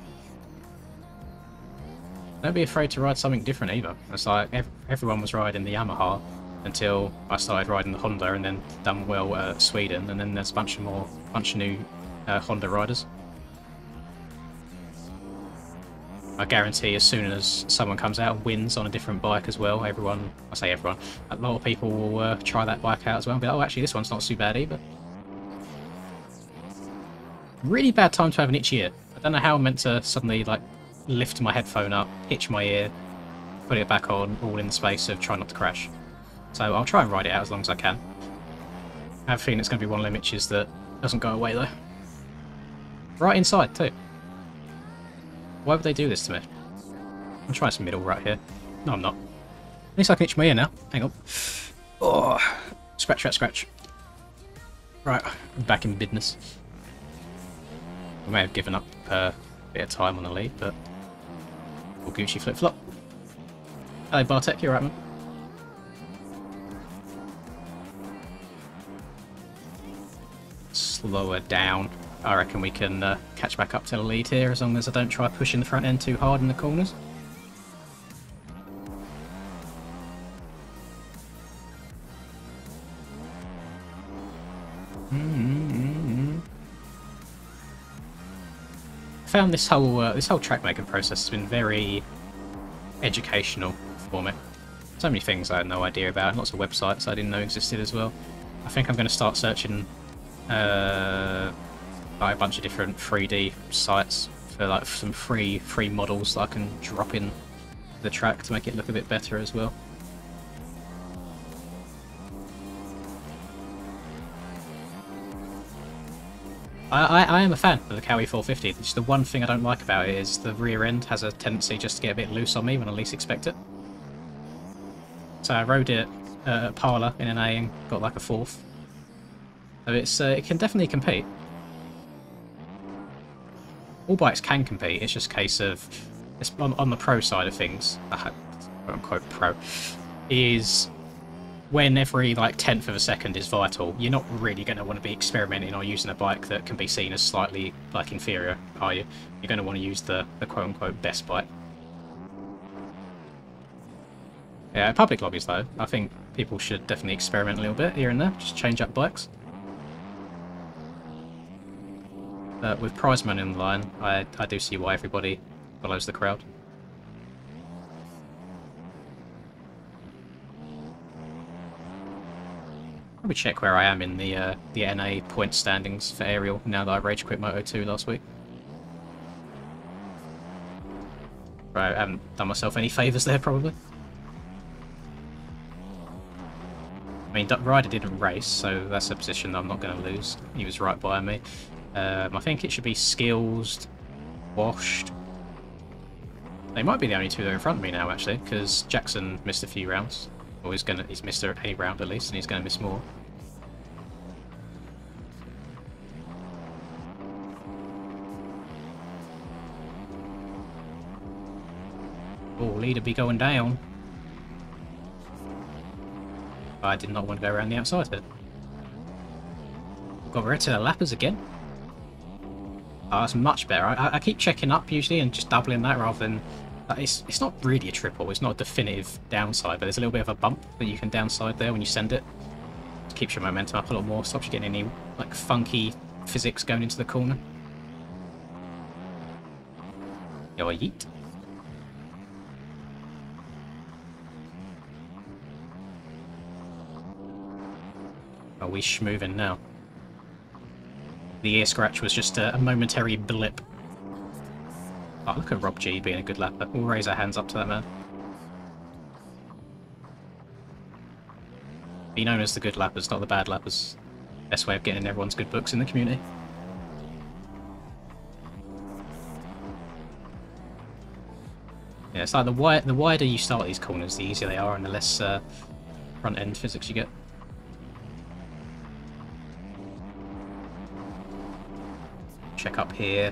Don't be afraid to ride something different either. It's like everyone was riding the Yamaha until I started riding the Honda, and then done well at Sweden, and then there's a bunch of new Honda riders. I guarantee as soon as someone comes out and wins on a different bike as well, everyone, I say everyone, a lot of people will try that bike out as well and be like, oh, actually this one's not too bad either. Really bad time to have an itchy ear. I don't know how I'm meant to suddenly like lift my headphone up, itch my ear, put it back on, all in the space of trying not to crash. So I'll try and ride it out as long as I can. I have a feeling it's going to be one of them itches that doesn't go away though. Right inside too. Why would they do this to me? I'm trying some middle right here. No, I'm not. At least I can itch my ear now. Hang on. Oh, scratch, scratch, scratch. Right, I'm back in business. I may have given up a bit of time on the lead, but all Gucci flip-flop. Hello, Bartek, you alright, man? Slower down. I reckon we can catch back up to the lead here as long as I don't try pushing the front end too hard in the corners. I found this whole track making process has been very educational for me. So many things I had no idea about, and lots of websites I didn't know existed as well. I think I'm going to start searching like a bunch of different 3D sites for like some free models that I can drop in the track to make it look a bit better as well. I am a fan of the Cowie 450. Just the one thing I don't like about it is the rear end has a tendency just to get a bit loose on me when I least expect it. So I rode it at Parlour in an A and got like a 4th. So it can definitely compete. All bikes can compete, it's just a case of, on the pro side of things, quote unquote pro, is when every like tenth of a second is vital, you're not really going to want to be experimenting or using a bike that can be seen as slightly like inferior, are you? You're going to want to use the quote unquote best bike. Yeah, public lobbies though, I think people should definitely experiment a little bit here and there, just change up bikes. With prize money on the line, I do see why everybody follows the crowd. Probably check where I am in the NA point standings for Aerial now that I rage quit Moto2 last week. Right, I haven't done myself any favours there, probably. I mean, Ryder didn't race, so that's a position that I'm not going to lose. He was right by me. I think it should be Skills, Washed. They might be the only two that are in front of me now, actually, because Jackson missed a few rounds. Or he's missed a round at least, and he's going to miss more. Oh, leader be going down. I did not want to go around the outside here. Got rid to the lappers again. Oh, that's much better. I keep checking up usually and just doubling that rather than... It's not really a triple, it's not a definitive downside, but there's a little bit of a bump that you can downside there when you send it. It keeps your momentum up a lot more, stops you getting any like funky physics going into the corner. Yo, yeet. Are we schmoving now? The ear scratch was just a momentary blip. Oh, look at Rob G being a good lapper. We'll raise our hands up to that man. Be known as the good lappers, not the bad lappers. Best way of getting everyone's good books in the community. Yeah, it's like the wider you start these corners, the easier they are, and the less front end physics you get. Check up here,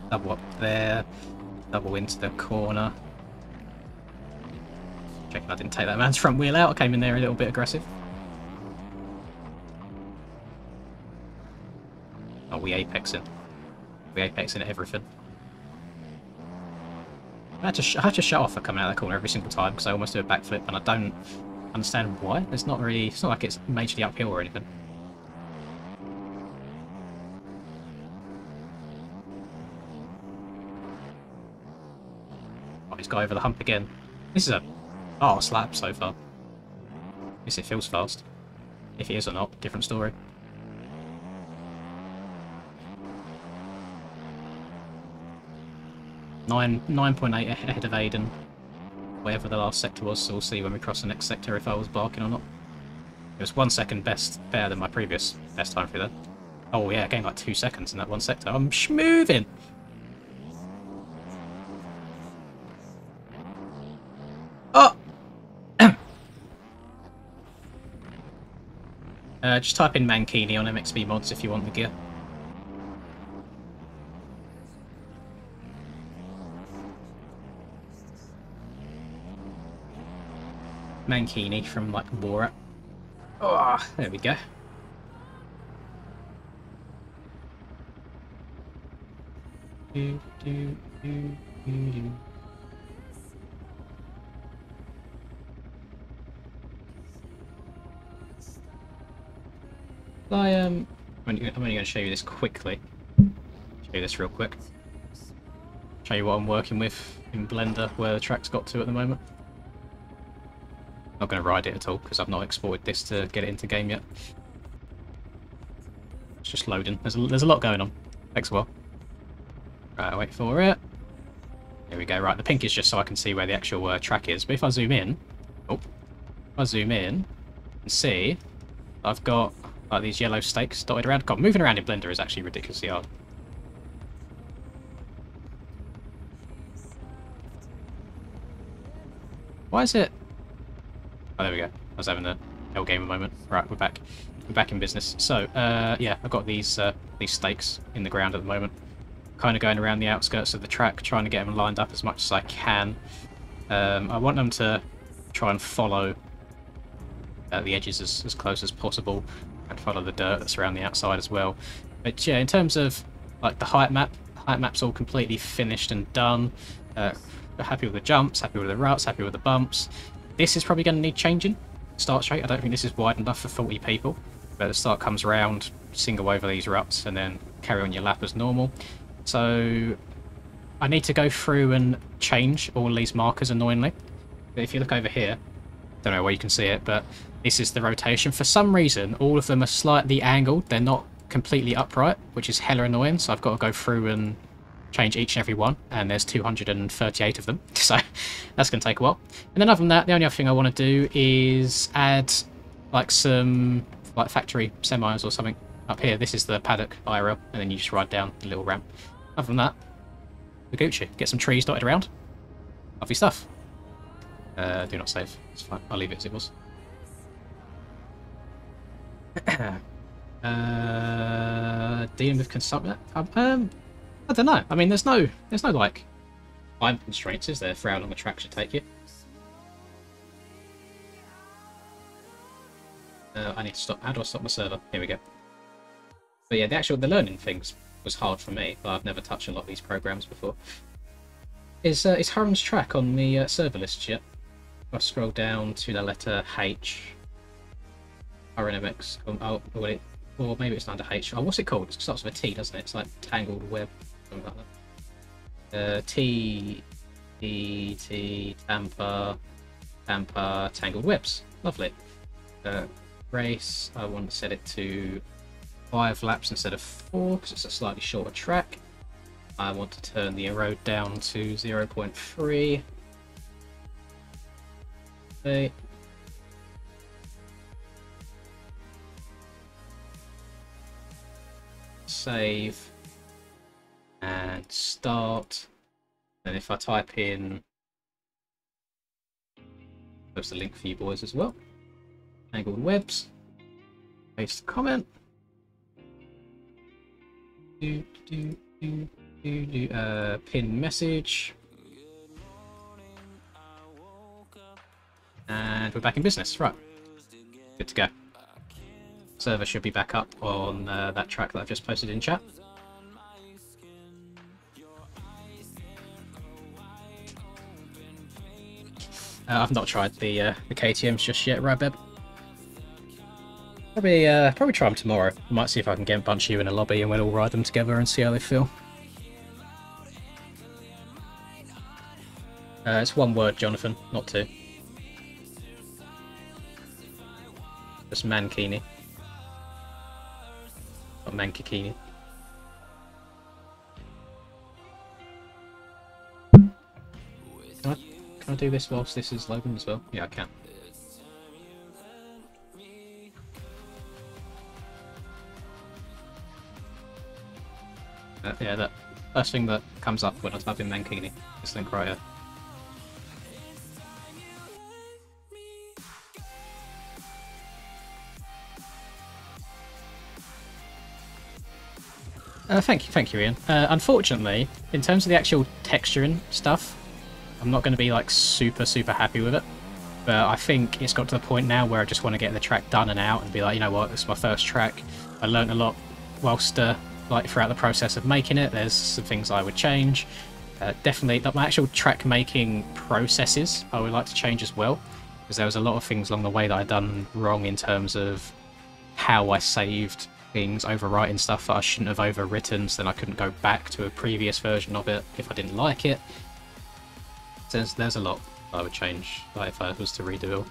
double up there, double into the corner. Checking I didn't take that man's front wheel out, I came in there a little bit aggressive. Oh, we apexing. We apexing at everything. I had to shut off for coming out of the corner every single time because I almost do a backflip and I don't understand why. It's not like it's majorly uphill or anything. He's got over the hump again. This is a fast lap so far. At least it feels fast. If it is or not, different story. 9.8 ahead of Aiden. Whatever the last sector was, so we'll see when we cross the next sector if I was barking or not. It was 1 second better than my previous best time through there. Oh yeah, I gained like 2 seconds in that one sector. I'm schmoving! Oh! Just type in Mankini on MXB mods if you want the gear. Mankini from like Borat. Oh, there we go. I'm only going to show you this quickly. Show you this real quick. Show you what I'm working with in Blender, where the track's got to at the moment. Not going to ride it at all because I've not exported this to get it into game yet. It's just loading. There's a lot going on. Takes a while. Right, wait for it. There we go. Right, the pink is just so I can see where the actual track is. But if I zoom in, and see, I've got like these yellow stakes dotted around. God, moving around in Blender is actually ridiculously hard. Why is it? Oh, there we go. I was having a hell gamer moment. Right, we're back. We're back in business. So, yeah, I've got these stakes in the ground at the moment. Kind of going around the outskirts of the track, trying to get them lined up as much as I can. I want them to try and follow the edges as close as possible, and follow the dirt that's around the outside as well. But yeah, in terms of like the height map's all completely finished and done. Happy with the jumps, happy with the ruts, happy with the bumps. This is probably going to need changing. Start straight. I don't think this is wide enough for 40 people. But the start comes round, single over these ruts, and then carry on your lap as normal. So I need to go through and change all these markers annoyingly. But if you look over here, don't know where you can see it, but this is the rotation. For some reason, all of them are slightly angled. They're not completely upright, which is hella annoying. So I've got to go through and change each and every one, and there's 238 of them, so that's going to take a while. And then other than that, the only other thing I want to do is add like some like factory semis or something up here. This is the paddock IRL, and then you just ride down the little ramp. Other than that, we're Gucci. Get some trees dotted around. Lovely stuff. Do not save. It's fine. I'll leave it as it was. Dealing with consumption. I don't know. I mean, there's no like time constraints, is there, for how long a track should take you? I need to stop. How do I stop my server? Here we go. But yeah, the learning things was hard for me. But I've never touched a lot of these programs before. Is Hurren's track on the server list yet? If I scroll down to the letter H. RNMX. Oh, or maybe it's not under H. Oh, what's it called? It starts with a T, doesn't it? It's like Tangled Web, something like that. T, Tampa, Tangled Webs. Lovely. Race, I want to set it to 5 laps instead of 4 because it's a slightly shorter track. I want to turn the erode down to 0.3. Okay. Save and start. And if I type in, there's the link for you boys as well. Tangled Webs. Paste the comment. Pin message. And we're back in business. Right. Good to go. Server should be back up on that track that I've just posted in chat. I've not tried the KTMs just yet, right, Beb? Probably try them tomorrow. I might see if I can get a bunch of you in a lobby and we'll all ride them together and see how they feel. It's one word, Jonathan, not 2. Just Mankini. Not Mankikini. Can I do this whilst this is loading as well? Yeah, I can. Yeah, that first thing that comes up when I type in Mankini. This link right here. Thank you, Ian. Unfortunately, in terms of the actual texturing stuff, I'm not going to be like super happy with it. But I think it's got to the point now where I just want to get the track done and out and be like, you know what, this is my first track. I learned a lot whilst like throughout the process of making it. There's some things I would change. Definitely, my actual track making processes I would like to change as well, because there was a lot of things along the way that I'd done wrong in terms of how I saved things, overwriting stuff that I shouldn't have overwritten, so then I couldn't go back to a previous version of it if I didn't like it. So there's a lot I would change, like if I was to redo it.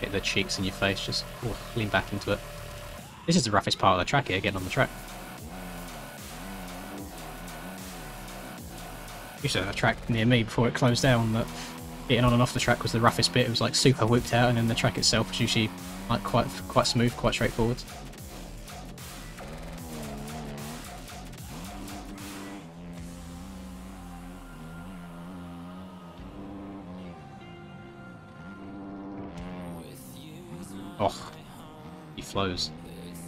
Hit the cheeks in your face, just lean back into it. This is the roughest part of the track here, getting on the track. Used to have a track near me before it closed down that getting on and off the track was the roughest bit. It was like super whooped out, and then the track itself was usually like quite smooth, quite straightforward. Oh, he flows.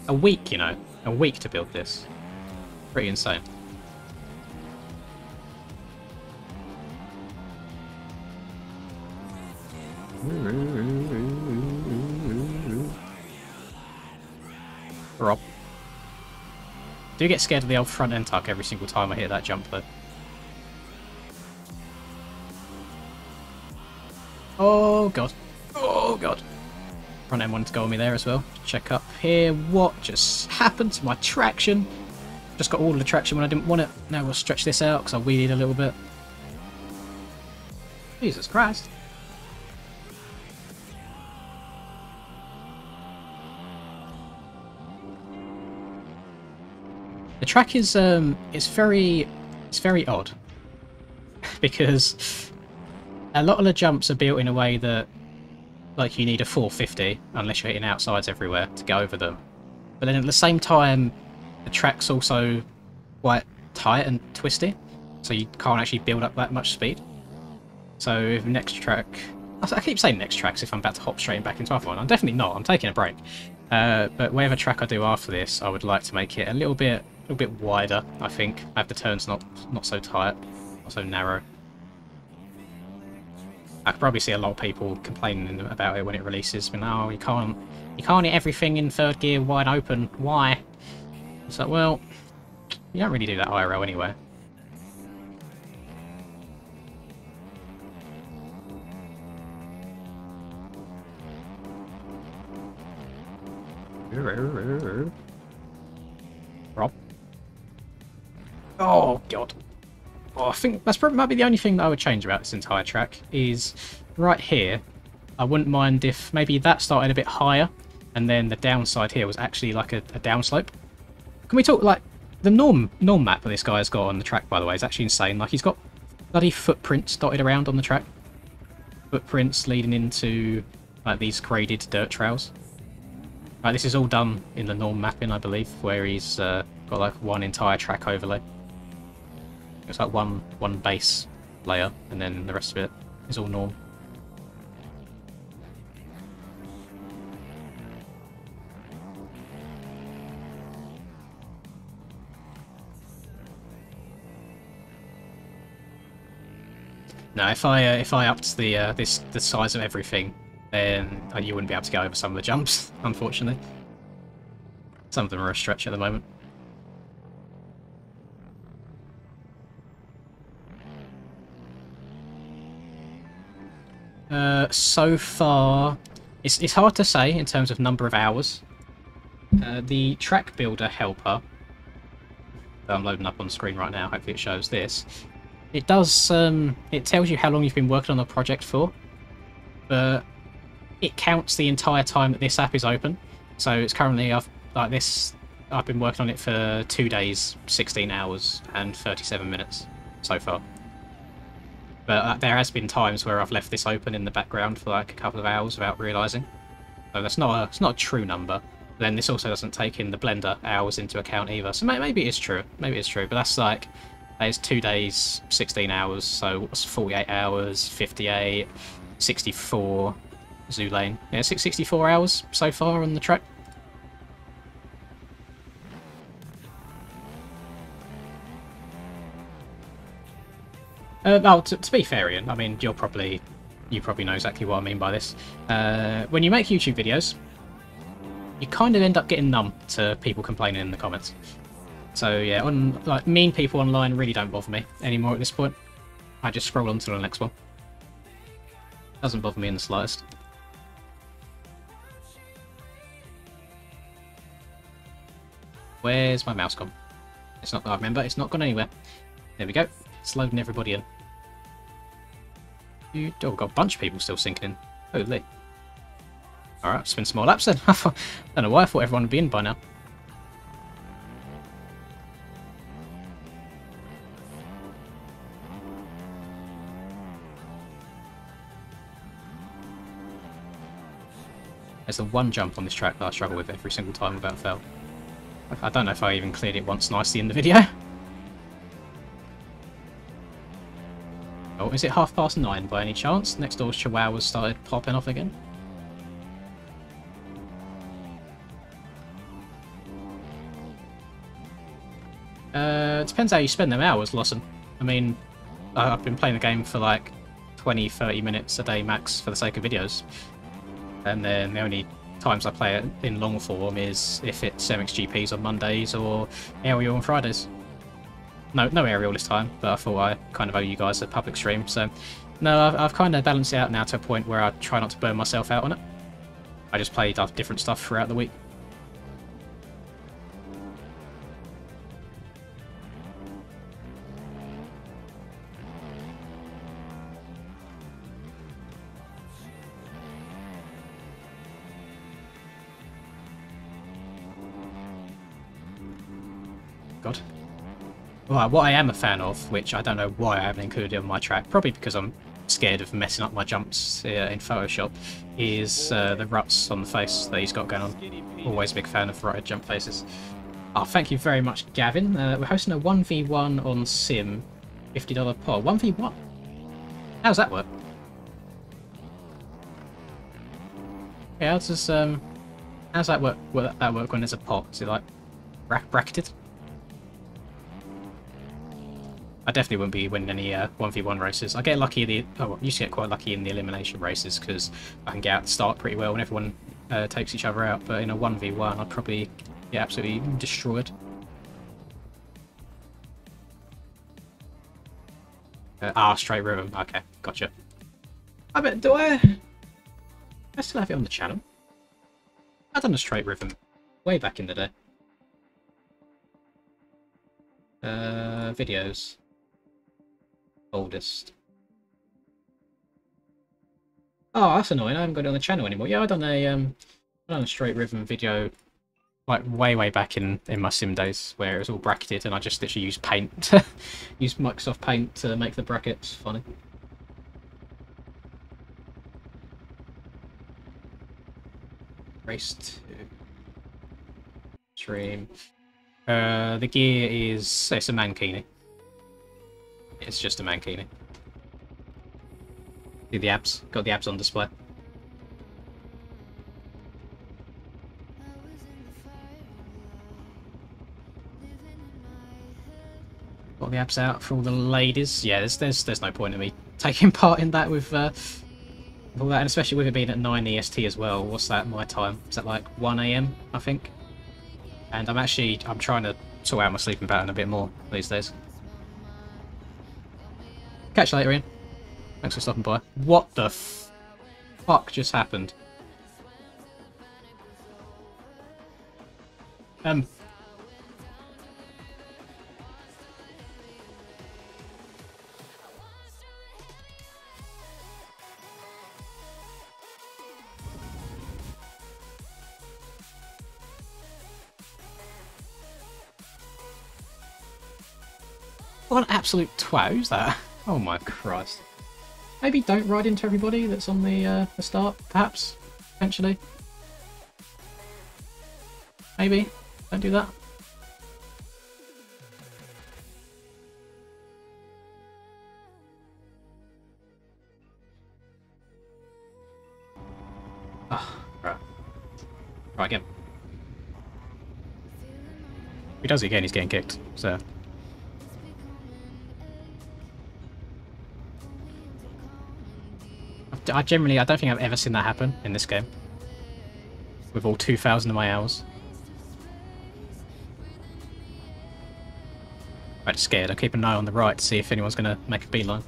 A week, you know, a week to build this. Pretty insane. Rob. Do get scared of the old front end tuck every single time I hit that jump though. Oh god. Oh god. Front end wanted to go on me there as well. Check up here. What just happened to my traction? Just got all of the traction when I didn't want it. Now we'll stretch this out because I wheelied a little bit. Jesus Christ. The track is it's very odd because a lot of the jumps are built in a way that like you need a 450 unless you're hitting outsides everywhere to get over them. But then at the same time, the track's also quite tight and twisty, so you can't actually build up that much speed. So if next track, I keep saying next tracks if I'm about to hop straight back into other one. I'm definitely not. I'm taking a break. But whatever track I do after this, I would like to make it a little bit wider. I think have the turns not so tight, not so narrow. I could probably see a lot of people complaining about it when it releases. But no, you can't hit everything in third gear wide open. Why? It's like, well, you don't really do that IRL anyway. Rob. Oh god. Oh, I think that's probably might be the only thing that I would change about this entire track is right here. I wouldn't mind if maybe that started a bit higher and then the downside here was actually like a downslope. Can we talk like the norm map that this guy has got on the track, by the way, is actually insane. Like he's got bloody footprints dotted around on the track. Footprints leading into like these graded dirt trails. Right, this is all done in the norm mapping, I believe, where he's got like one entire track overlay. It's like one base layer, and then the rest of it is all norm. Now, if I upped the the size of everything, then you wouldn't be able to go over some of the jumps, unfortunately. Some of them are a stretch at the moment. So far, it's hard to say in terms of number of hours. The track builder helper that I'm loading up on screen right now, hopefully it shows this. It does, it tells you how long you've been working on the project for, but it counts the entire time that this app is open. So it's currently, I've been working on it for 2 days, 16 hours and 37 minutes so far. But there has been times where I've left this open in the background for like a couple of hours without realising. So that's it's not a true number. But then this also doesn't take in the Blender hours into account either. So maybe it's true. Maybe it's true. But that's like, it's 2 days, 16 hours. So what's 48 hours, 58, 64, Zulane. Yeah, 64 hours so far on the track. Well, to be fair, Ian, I mean, you probably know exactly what I mean by this. When you make YouTube videos, you kind of end up getting numb to people complaining in the comments. So yeah, like mean people online really don't bother me anymore at this point. I just scroll on to the next one. Doesn't bother me in the slightest. Where's my mouse gone? It's not. I remember, it's not gone anywhere. There we go. It's loading everybody in. Oh, we've got a bunch of people still sinking in. Holy. Alright, spin some more laps then. I don't know why I thought everyone would be in by now. There's the one jump on this track that I struggle with every single time without fail. I don't know if I even cleared it once nicely in the video. Oh, is it 9:30 by any chance? Next door's chihuahuas started popping off again. Depends how you spend them hours, Lawson. I mean, I've been playing the game for like 20-30 minutes a day max for the sake of videos. And then the only times I play it in long form is if it's MXGPs on Mondays or Aerial on Fridays. No Aerial this time, but I thought I kind of owe you guys a public stream. So, no, I've kind of balanced it out now to a point where I try not to burn myself out on it. I just play different stuff throughout the week. God. Well, what I am a fan of, which I don't know why I haven't included on my track, probably because I'm scared of messing up my jumps in Photoshop, is the ruts on the face that he's got going on. Always a big fan of rutted jump faces. Oh, thank you very much, Gavin. We're hosting a 1v1 on Sim, $50 pod. 1v1? How's that work? Yeah, how's that work? Will that work when there's a pot? Is it like bracketed? I definitely wouldn't be winning any 1v1 races. I get lucky I used to get quite lucky in the elimination races because I can get out the start pretty well and everyone takes each other out. But in a 1v1, I'd probably get absolutely destroyed. Straight rhythm. Okay, gotcha. I bet, do I still have it on the channel? I've done a straight rhythm way back in the day. Videos. Oldest. Oh, that's annoying. I haven't got it on the channel anymore. Yeah, I've done a straight rhythm video like way back in my sim days where it was all bracketed and I just literally used Paint, used Microsoft Paint to make the brackets funny. Race 2. Stream. The gear it's a Mankini. It's just a Mankini. See the abs? Got the abs on display. Got the abs out for all the ladies. Yeah, there's no point in me taking part in that with all that, and especially with it being at 9 EST as well. What's that my time? Is that like 1 AM, I think? And I'm trying to sort out my sleeping pattern a bit more these days. Catch you later, Ian. Thanks for stopping by. What the fuck just happened? What an absolute twat. Who's that? Oh my Christ. Maybe don't ride into everybody that's on the start, perhaps? Potentially? Maybe? Don't do that? Ah, right. Right, again. If he does it again, he's getting kicked, so... I don't think I've ever seen that happen in this game. With all 2,000 of my hours. I'm just scared. I keep an eye on the right to see if anyone's going to make a beeline.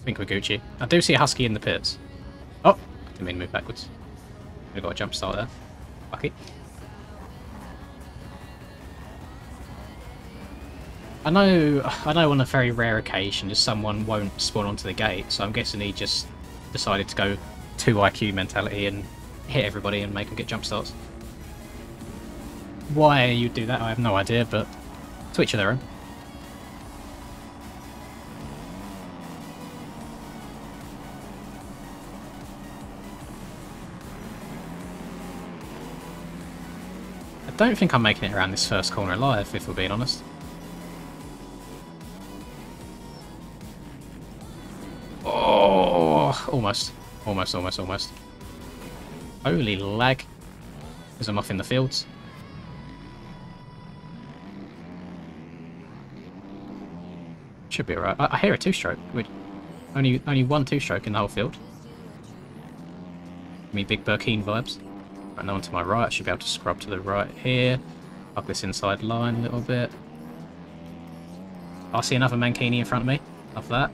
I think we're Gucci. I do see a Husky in the pits. Oh! Didn't mean to move backwards. We've got a jump start there. Lucky. I know on a very rare occasion just someone won't spawn onto the gate, so I'm guessing he just decided to go 2 IQ mentality and hit everybody and make them get jump starts. Why you do that, I have no idea, but to each of their own. I don't think I'm making it around this first corner alive, if we're being honest. Oh, almost. Almost. Holy lag. Because I'm off in the fields. Should be alright. I hear a 2-stroke. Only 1 2-stroke in the whole field. Give me big Burkeen vibes. Right, now onto my right. I should be able to scrub to the right here. Up this inside line a little bit. I see another Mankini in front of me. Love that.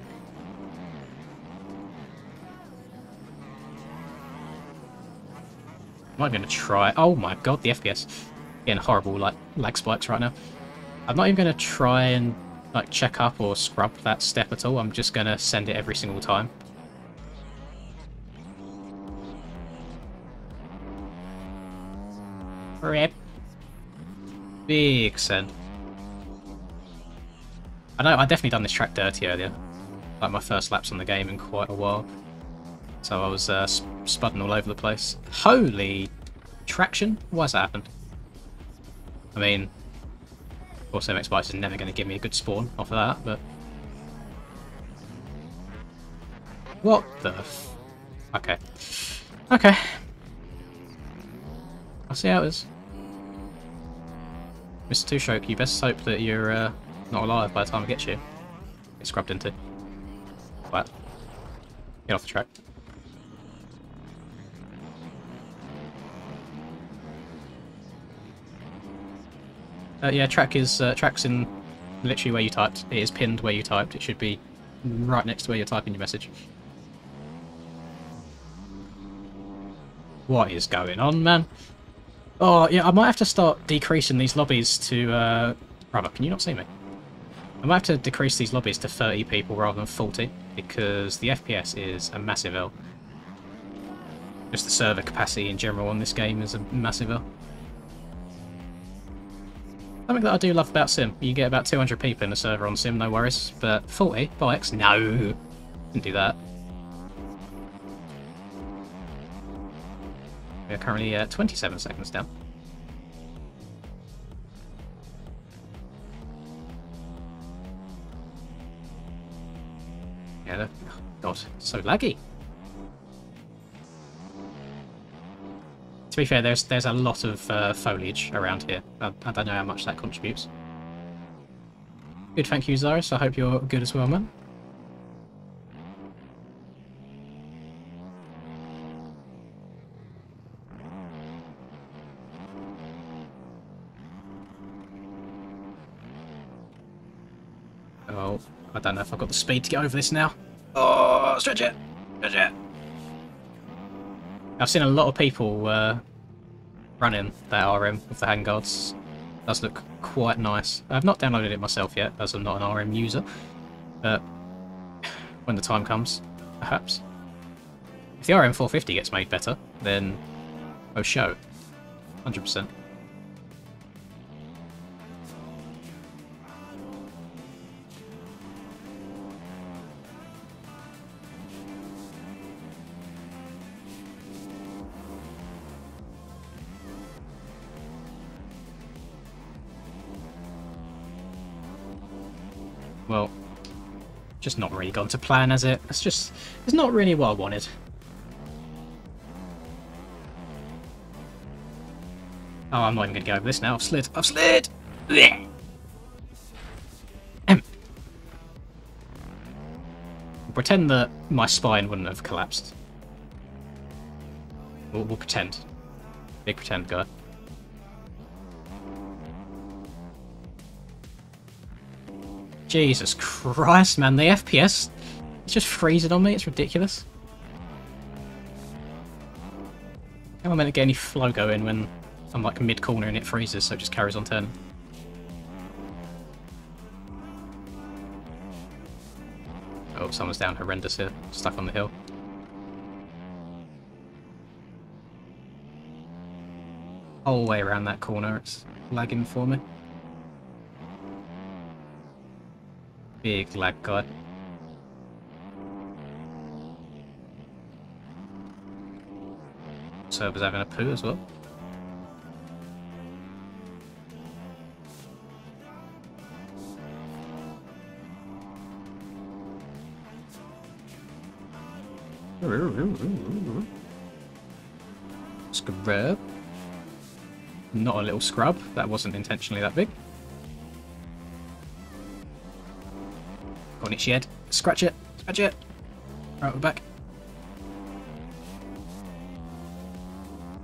I'm not going to try. Oh my god, the FPS. Getting horrible like lag spikes right now. I'm not even going to try and like check up or scrub that step at all. I'm just going to send it every single time. Rip. Big send. I know, I definitely done this track dirty earlier. Like my first laps on the game in quite a while. So I was spudding all over the place. Holy traction? Why's that happened? I mean, of course MX Bikes is never going to give me a good spawn off of that, but... What the f... Okay. Okay. I'll see how it is. Mr. Tushok, you best hope that you're not alive by the time I get you. Get scrubbed into. What? Get off the track. Yeah, track's in literally where you typed. It is pinned where you typed. It should be right next to where you're typing your message. What is going on, man? Oh, yeah, I might have to start decreasing these lobbies to... Brother, can you not see me? I might have to decrease these lobbies to 30 people rather than 40, because the FPS is a massive L. Just the server capacity in general on this game is a massive L. Something that I do love about Sim. You get about 200 people in the server on Sim, no worries. But 40 bikes? No! Didn't do that. We are currently 27 seconds down. Yeah, oh God, so laggy. To be fair, there's a lot of foliage around here. I don't know how much that contributes. Good, thank you, Zyrus. I hope you're good as well, man. Oh, I don't know if I've got the speed to get over this now. Oh, stretch it! Stretch it! I've seen a lot of people running that RM with the handguards. Does look quite nice. I've not downloaded it myself yet, as I'm not an RM user. But when the time comes, perhaps. If the RM450 gets made better, then oh show. 100%. Well, just not really gone to plan, has it? It's not really what I wanted. Oh, I'm not even going to go over this now. I've slid. I've slid! Pretend that my spine wouldn't have collapsed. We'll pretend. Big pretend guy. Jesus Christ, man, the FPS is just freezing on me, it's ridiculous. How am I meant to get any flow going when I'm like mid-corner and it freezes, so it just carries on turning? Oh, someone's down horrendous here, stuck on the hill. Whole way around that corner, it's lagging for me. Big lag guy. Server's having a poo as well. Scrub. Not a little scrub. That wasn't intentionally that big. Go on, itchy head. Scratch it. Scratch it. Right, we're back.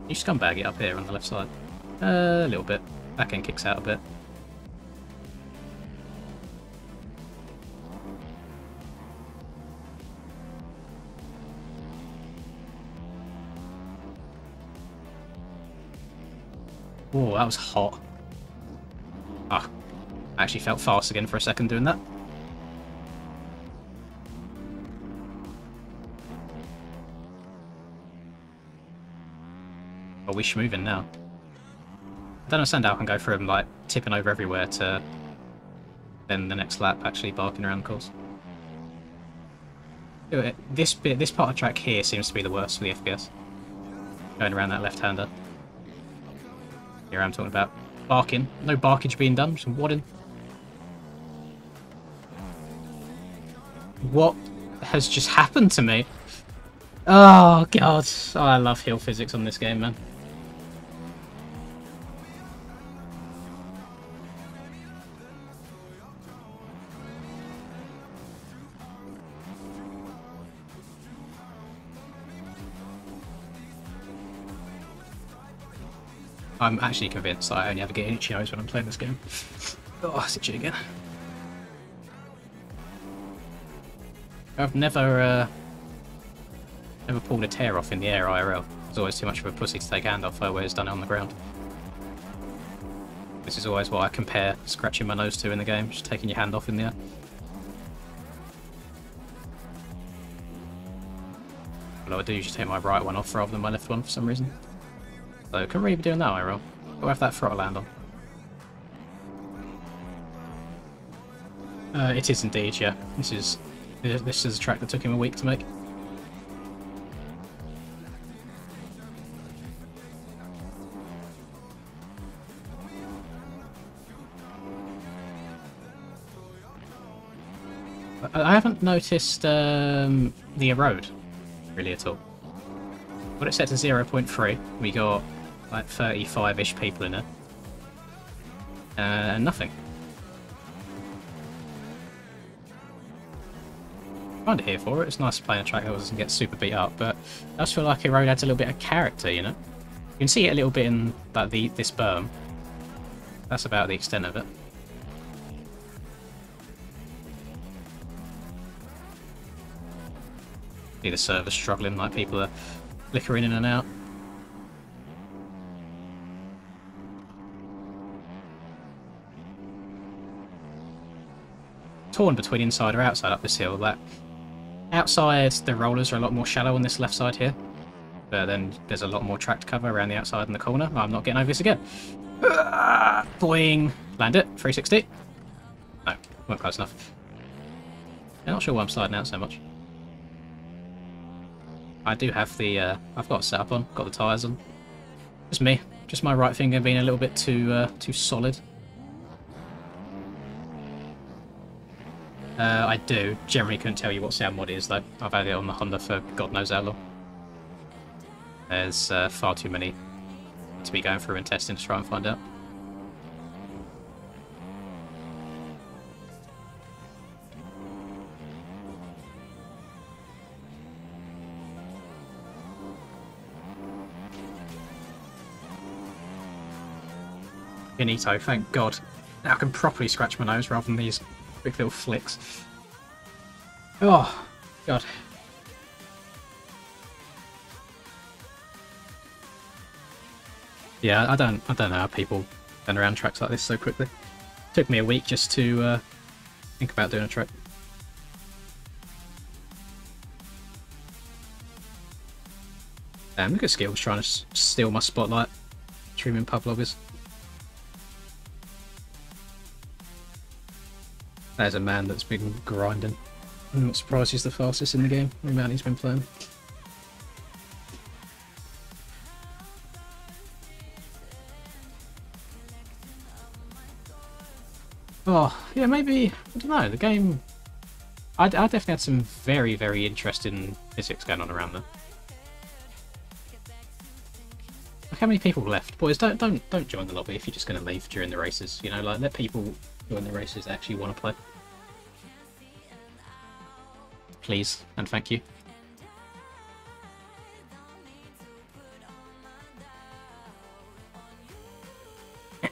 You scumbag it up here on the left side. A little bit. Back end kicks out a bit. Oh, that was hot. Ah, I actually felt fast again for a second doing that. Are we schmoving now? don't understand how I can go from like tipping over everywhere to then the next lap actually barking around the course. This part of the track here seems to be the worst for the FPS. Going around that left-hander. Here I'm talking about barking. No barkage being done, some wadding. What has just happened to me? Oh god, oh, I love hill physics on this game, man. I'm actually convinced that I only ever get itchy nose when I'm playing this game. Oh, it's itchy again. I've never pulled a tear off in the air IRL. It's always too much of a pussy to take a hand off. I always done it on the ground. This is always what I compare scratching my nose to in the game, just taking your hand off in the air. But I do usually take my right one off rather than my left one for some reason. So I couldn't really be doing that IRL. I'll have that throttle land on. It is indeed, yeah. This is a track that took him a week to make. I haven't noticed the erode really at all. Got it set to 0.3. We got like 35-ish people in it. And nothing. Kind of here for it. It's nice playing a track that doesn't get super beat up, but I just feel like erode adds a little bit of character, you know? You can see it a little bit in like this berm. That's about the extent of it. See the server struggling, like people are flickering in and out. Torn between inside or outside up this hill. That outside, the rollers are a lot more shallow on this left side here, but then there's a lot more track to cover around the outside and the corner. I'm not getting over this again. Boing! Land it. 360. No, weren't close enough. I'm not sure why I'm sliding out so much. I do have the, I've got a setup on, got the tyres on. Just me. Just my right finger being a little bit too solid. I do. Generally couldn't tell you what sound mod is though. I've had it on the Honda for God knows how long. There's far too many to be going through and testing to try and find out. Finito, thank God. Now I can properly scratch my nose rather than these quick little flicks. Oh, God. Yeah, I don't know how people turn around tracks like this so quickly. Took me a week just to think about doing a track. Damn, look at Skills trying to steal my spotlight. Streaming pub loggers. There's a man that's been grinding. I'm not surprised he's the fastest in the game, the amount he's been playing. Oh, yeah, maybe, I don't know, the game... I definitely had some very, very interesting physics going on around there. Look how many people left. Boys, don't join the lobby if you're just going to leave during the races, you know, like, let people join the races that actually want to play. Please, and thank you. I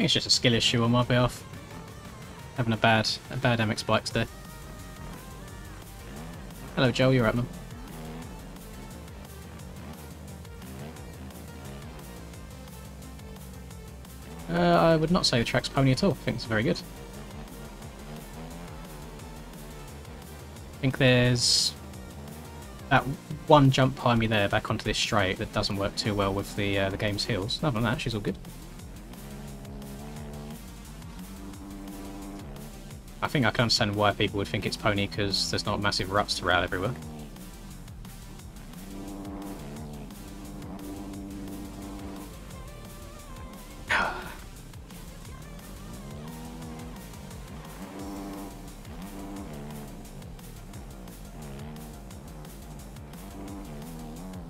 think it's just a skill issue on my behalf. Having a bad MX Bikes day. Hello Joel, you're right, man. I would not say the track's pony at all. I think it's very good. I think there's that one jump behind me there back onto this straight that doesn't work too well with the game's heels. Other than that, she's all good. I think I can understand why people would think it's pony, because there's not massive ruts to rail everywhere.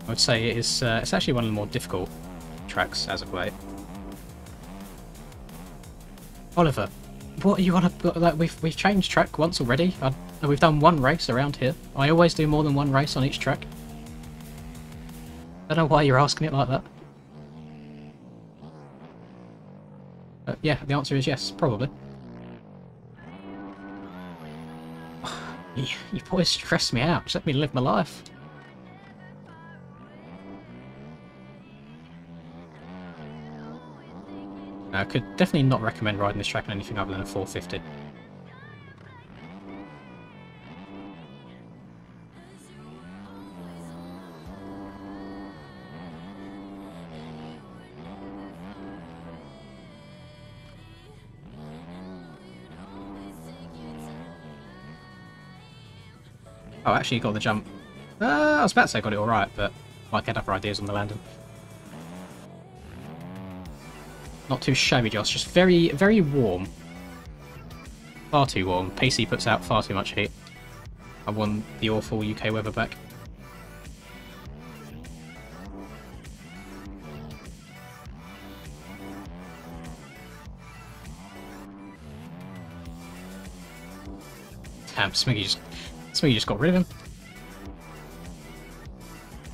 I would say it's actually one of the more difficult tracks as of late. Oliver, what are you on about? Like, we've changed track once already. We've done one race around here. I always do more than one race on each track. I don't know why you're asking it like that. Yeah, the answer is yes, probably. You boys stress me out. Just let me live my life. I could definitely not recommend riding this track on anything other than a 450. Oh, actually, you got the jump. I was about to say I got it alright, but I might get other ideas on the landing. Not too shabby, Josh. Just very, very warm. Far too warm. PC puts out far too much heat. I want the awful UK weather back. Damn, Smiggy just got rid of him.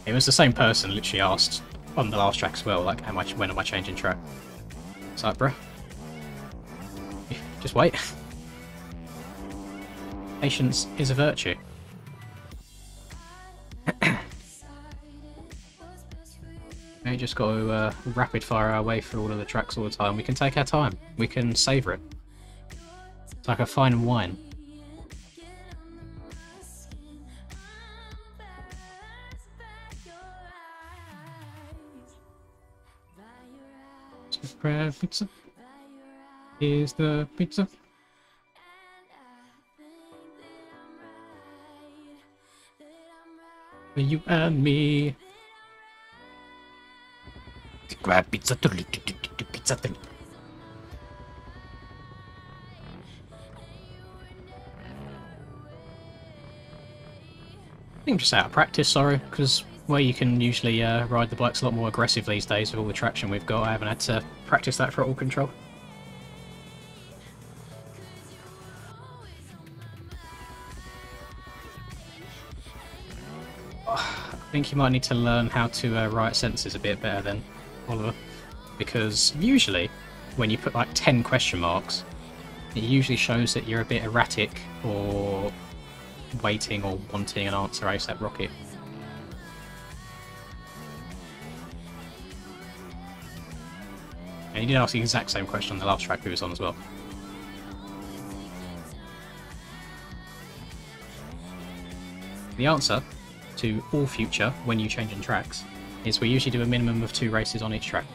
It was the same person literally asked on the last track as well, like, when am I changing track? It's like, bruh. Just wait. Patience is a virtue. We just got to rapid fire our way through all of the tracks all the time. We can take our time. We can savour it. It's like a fine wine. Crab pizza is the pizza. You and me. Crab pizza. Pizza. I think I'm just out of practice, sorry, because where you can usually ride the bikes a lot more aggressive these days with all the traction we've got, I haven't had to practice that throttle control. I think you might need to learn how to write sensors a bit better then, Oliver, because usually when you put like 10 question marks, it usually shows that you're a bit erratic or waiting or wanting an answer ASAP Rocket. And he did ask the exact same question on the last track we was on as well. The answer to all future when you change in tracks is we usually do a minimum of 2 races on each track.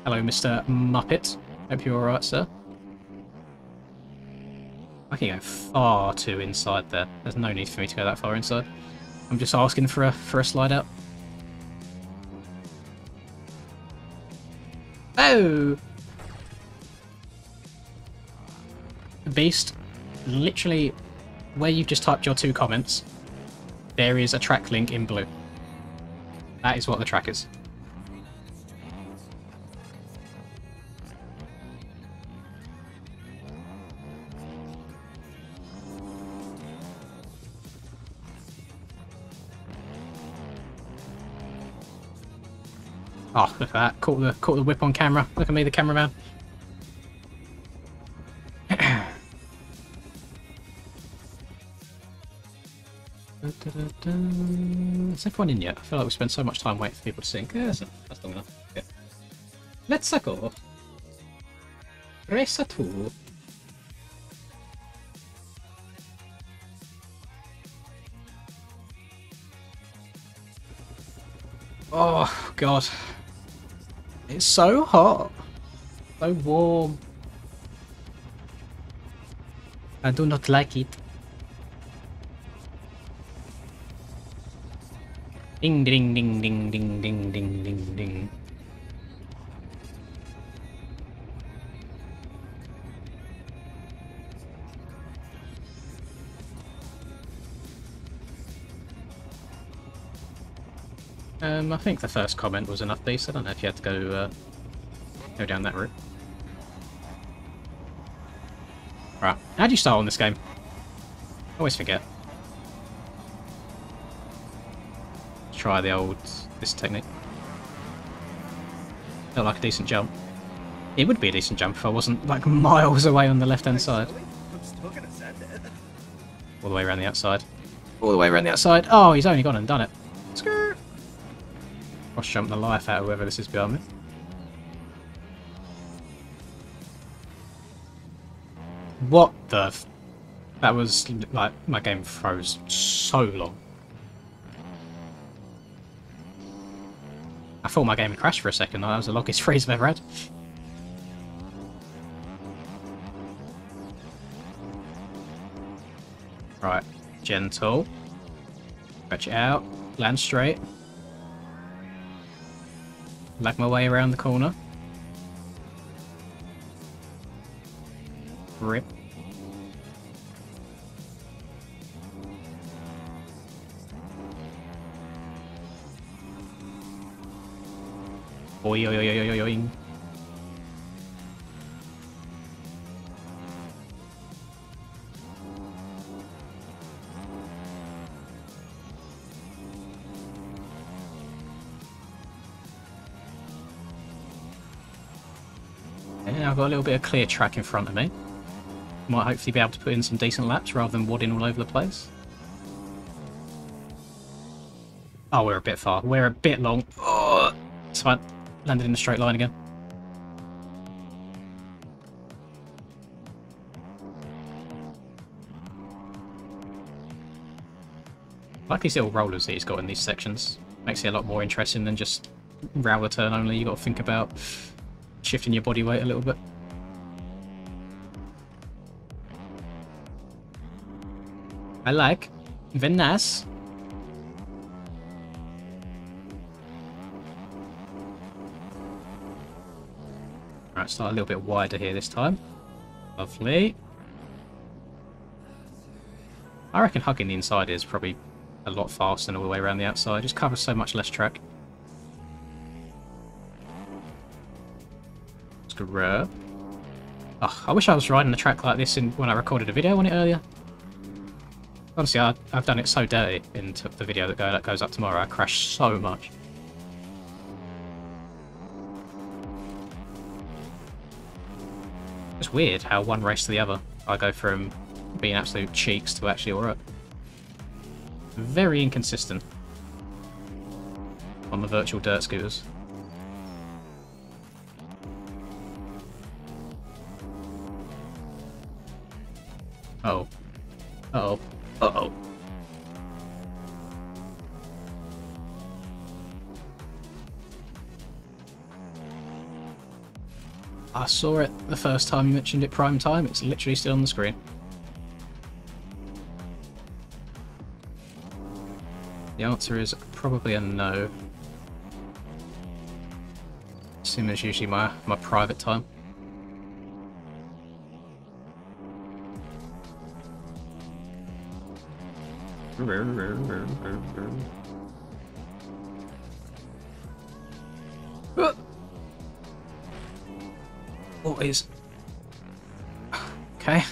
Hello, Mr. Muppet. Hope you're alright, sir. I can go far too inside there. There's no need for me to go that far inside. I'm just asking for a slide out. Oh! Beast, literally, where you've just typed your 2 comments, there is a track link in blue. That is what the track is. Oh, look at that. Caught the whip on camera. Look at me, the cameraman. Is everyone in yet? I feel like we spent so much time waiting for people to sing. Yeah, that's long enough. Okay. Let's go. Race 2. Oh, God. It's so hot. So warm. I do not like it. Ding, ding, ding, ding, ding, ding, ding, ding, ding. I think the first comment was enough decent. I don't know if you had to go down that route. Right, how do you start on this game? I always forget. Try this technique. Felt like a decent jump. It would be a decent jump if I wasn't like miles away on the left-hand side. I'm still gonna send it. All the way around the outside. All the way around the outside. Oh, he's only gone and done it. Skirt. Cross jump the life out of whoever this is behind me. What the? That was like my game froze so long. I thought my game had crashed for a second. That was the longest freeze I've ever had. Right, gentle. Stretch it out. Land straight. Lag my way around the corner. Rip. Oi, oi, oi, oi, oi, oi. Yeah, I've got a little bit of clear track in front of me. Might hopefully be able to put in some decent laps rather than wadding all over the place. Oh, we're a bit far. We're a bit long. Oh, it's fine. Landed in the straight line again. I like these little rollers that he's got in these sections. Makes it a lot more interesting than just roller turn only. You got to think about shifting your body weight a little bit. I like. Very nice. Alright, start a little bit wider here this time. Lovely. I reckon hugging the inside is probably a lot faster than all the way around the outside. Just covers so much less track. Screw. Oh, I wish I was riding the track like this when I recorded a video on it earlier. Honestly, I've done it so dirty in the video that goes up tomorrow. I crashed so much. It's weird how one race to the other, I go from being absolute cheeks to actually alright. Very inconsistent on the virtual dirt scooters. Uh-oh. Uh-oh. Uh-oh. I saw it the first time you mentioned it prime time. It's literally still on the screen. The answer is probably a no. Sim is usually my private time. What is... Okay.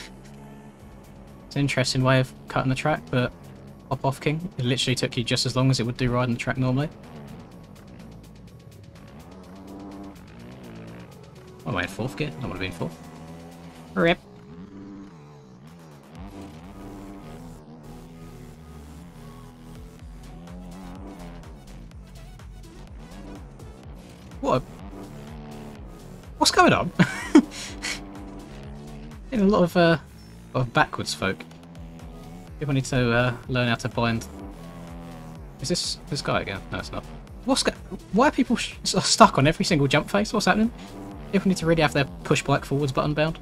It's an interesting way of cutting the track, but hop off King. It literally took you just as long as it would do riding the track normally. Am I in fourth gear? I don't want to be in fourth. Rip. What? What's going on? In a lot of backwards folk. People need to learn how to bind. Is this guy again? No, it's not. Why are people stuck on every single jump face? What's happening? People need to really have their push bike forwards button bound.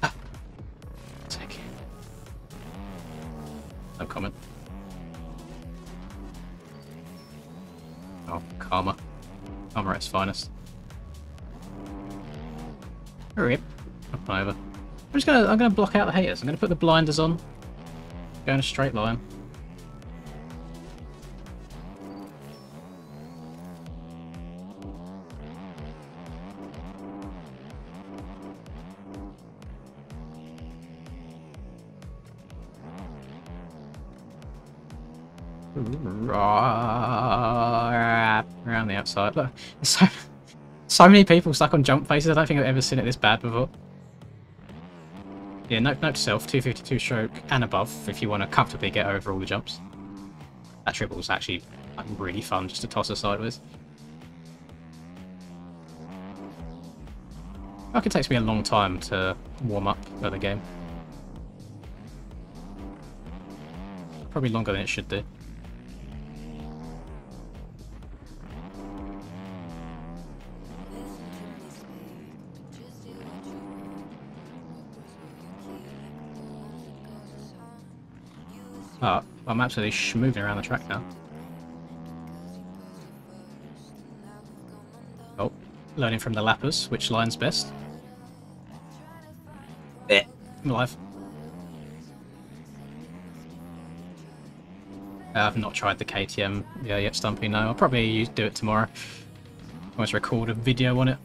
Ah. Take it. No comment. Oh, karma. Karma at its finest. Hurry up. Up and over. I'm gonna block out the haters. I'm gonna put the blinders on. Go in a straight line. Around the outside. Look, so many people stuck on jump faces. I don't think I've ever seen it this bad before. Yeah, note to self, 252 stroke and above if you want to comfortably get over all the jumps. That triple's actually really fun just to toss her sideways. It takes me a long time to warm up at the game. Probably longer than it should do. Oh, I'm absolutely schmoving around the track now. Oh, learning from the lappers, which line's best. I'm alive. I've not tried the KTM yet, Stumpy, no. I'll probably do it tomorrow. Almost record a video on it.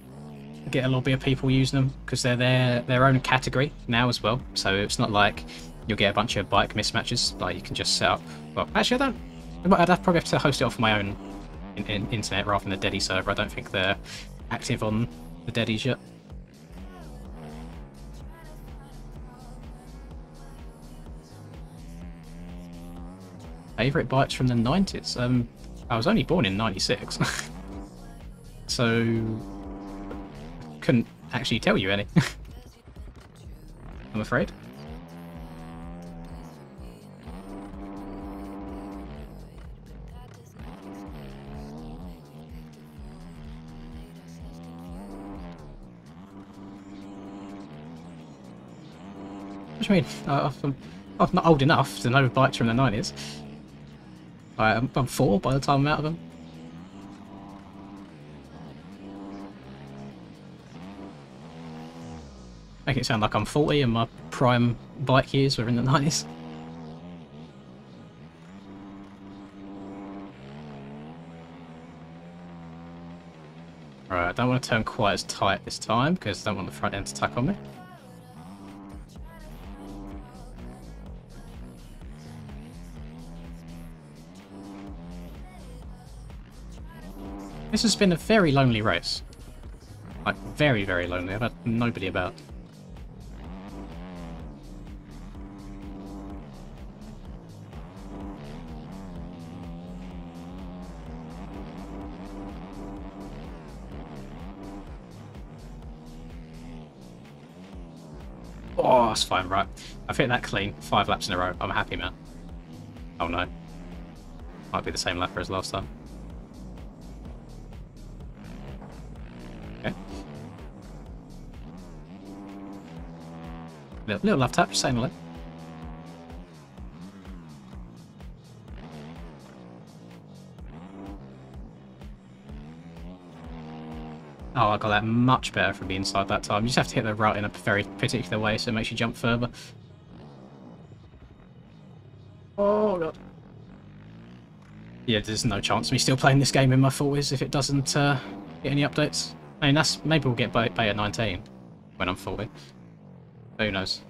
Get a lobby of people using them, because they're their own category now as well. So it's not like you'll get a bunch of bike mismatches. Like you can just set up. Well, actually, I'd probably have to host it off my own internet rather than the Deddy server. I don't think they're active on the Deddies yet. Favourite bikes from the 90s? I was only born in 96. So couldn't actually tell you any. I'm afraid. What do you mean? I'm not old enough to know bikes from the 90s. I'm 4 by the time I'm out of them. Making it sound like I'm 40 and my prime bike years were in the 90s. Right, I don't want to turn quite as tight this time because I don't want the front end to tuck on me. This has been a very lonely race. Like, very, very lonely. I've had nobody about. Oh, that's fine, right. I've hit that clean. 5 laps in a row. I'm happy, man. Oh no. Might be the same lap as last time. Okay. Little left tap, just saying hello. Oh, I got that much better from the inside that time. You just have to hit the route in a very particular way so it makes you jump further. Oh god. Yeah, there's no chance of me still playing this game in my 40s if it doesn't get any updates. I mean, maybe we'll get beta 19 when I'm 40. Who knows?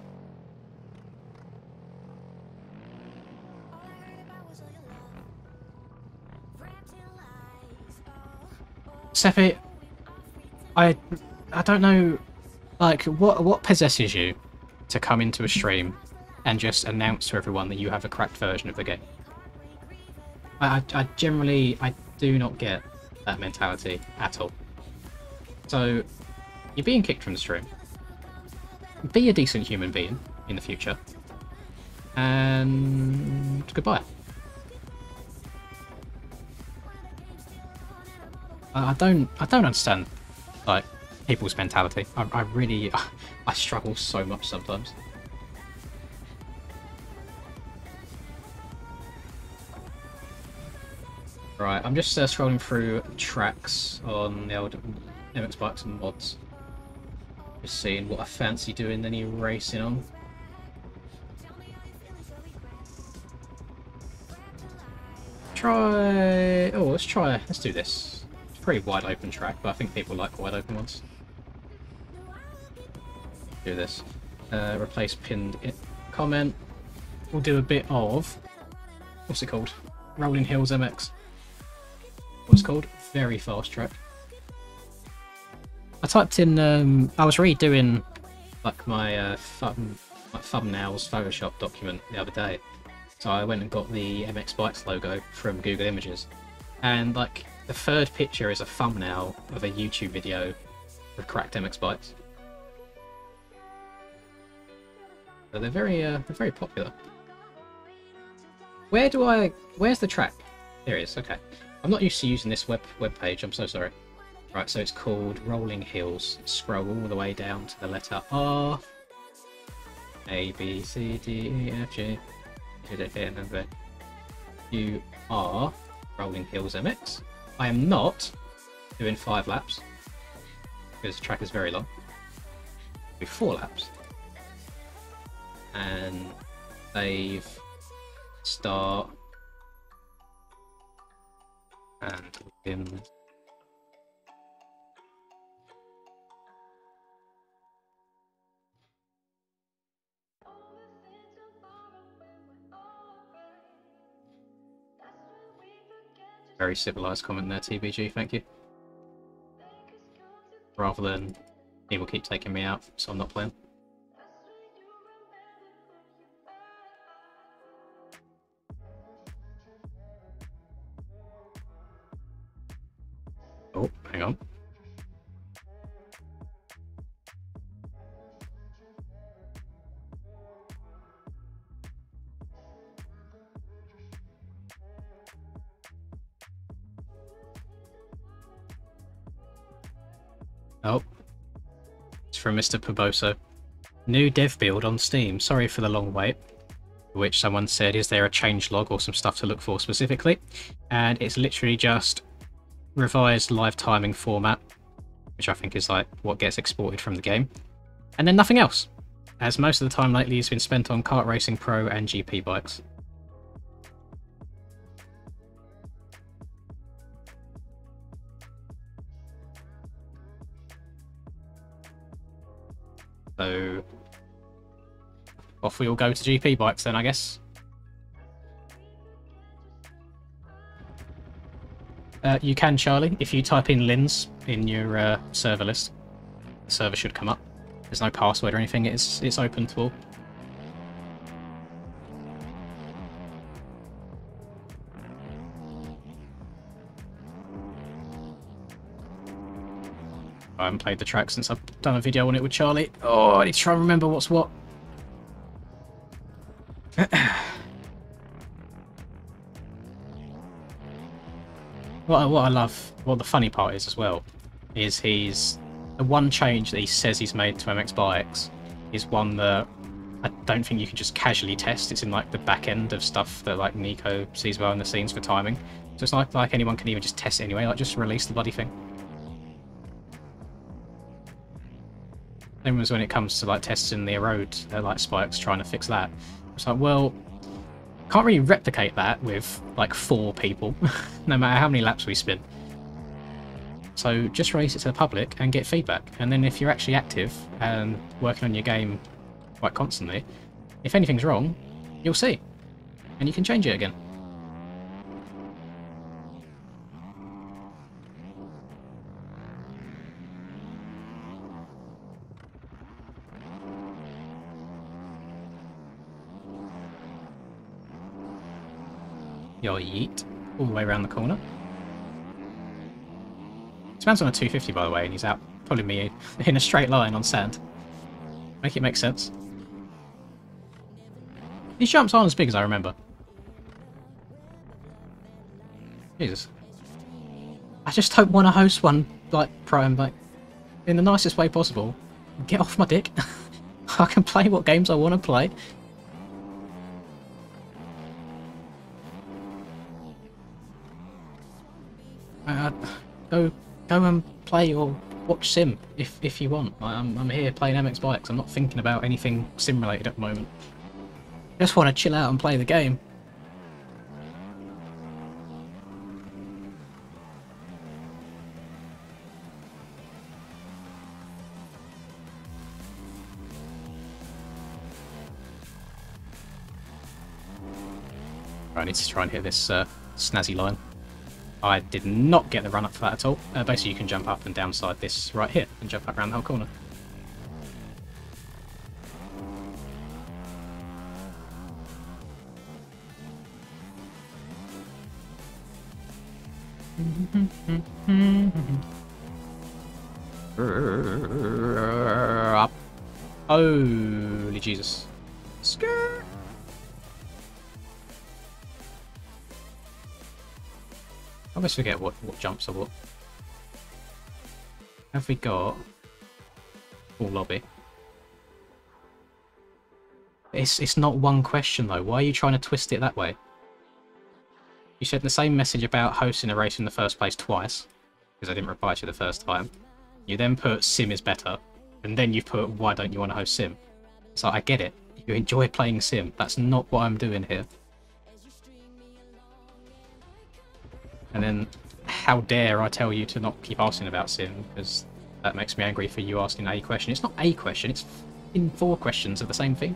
Seppi, I don't know, like, what possesses you to come into a stream and just announce to everyone that you have a cracked version of the game? I generally do not get that mentality at all. So, you're being kicked from the stream. be a decent human being in the future. And goodbye. I don't understand like people's mentality. I really I struggle so much sometimes. Right, I'm just scrolling through tracks on the old MX bikes and mods. Just seeing what I fancy doing any racing on. Let's do this. It's a pretty wide open track, but I think people like wide open ones. Do this. Replace pinned comment. We'll do a bit of, what's it called? Rolling Hills MX. What's it called? Very fast track. I typed in, I was redoing like my thumbnails Photoshop document the other day. So I went and got the MX Bikes logo from Google Images. And like the third picture is a thumbnail of a YouTube video of cracked MX Bikes. So they're very popular. Where's the track? There it is, okay. I'm not used to using this web page, I'm so sorry. Right, so it's called Rolling Hills. Scroll all the way down to the letter R. A, B, C, D, E, F, G. You are Rolling Hills MX. I am not doing 5 laps because the track is very long. Do 4 laps. And save, start, and begin. Very civilized comment there, TBG, thank you. Rather than people keep taking me out, so I'm not playing. Oh, hang on. Oh, it's from Mr. Puboso. New dev build on Steam. Sorry for the long wait. Which someone said, is there a changelog or some stuff to look for specifically? And it's literally just revised live timing format, which I think is like what gets exported from the game. And then nothing else, as most of the time lately has been spent on Kart Racing Pro and GP bikes. So, off we all go to GP bikes then, I guess. You can, Charlie, if you type in Lins in your server list. The server should come up. There's no password or anything, it's open to all. I haven't played the track since I've done a video on it with Charlie. Oh, I need to try and remember what's what. What I love, what the funny part is as well, is the one change that he says he's made to MX Bikes is one that I don't think you can just casually test. It's in like the back end of stuff that like Nico sees behind the scenes for timing. So it's not like anyone can even just test it anyway, like just release the bloody thing. Same as when it comes to like testing the erode, like Spikes trying to fix that. It's like, well, can't really replicate that with like 4 people, no matter how many laps we spin. So just release it to the public and get feedback. And then if you're actually active and working on your game quite constantly, if anything's wrong, you'll see. And you can change it again. Yo, yeet. All the way around the corner. This man's on a 250, by the way, and he's out pulling me in a straight line on sand. Make it make sense. These jumps aren't as big as I remember. Jesus. I just don't want to host one, like, Prime, like, in the nicest way possible. Get off my dick. I can play what games I want to play. Go and play or watch Sim if you want. I'm here playing MX Bikes. I'm not thinking about anything sim related at the moment. Just want to chill out and play the game. I need to try and hit this snazzy line. I did not get the run up for that at all. Basically, you can jump up and downside this right here and jump up around the whole corner. Up. Holy Jesus. Skirt. I always forget what jumps are what. Have we got full lobby? It's not one question though. Why are you trying to twist it that way? You said the same message about hosting a race in the first place twice, because I didn't reply to you the first time. You then put Sim is better, and then you put why don't you want to host Sim? So I get it. You enjoy playing Sim. That's not what I'm doing here. And then, how dare I tell you to not keep asking about Sim, because that makes me angry for you asking a question. It's not a question, it's in 4 questions of the same thing.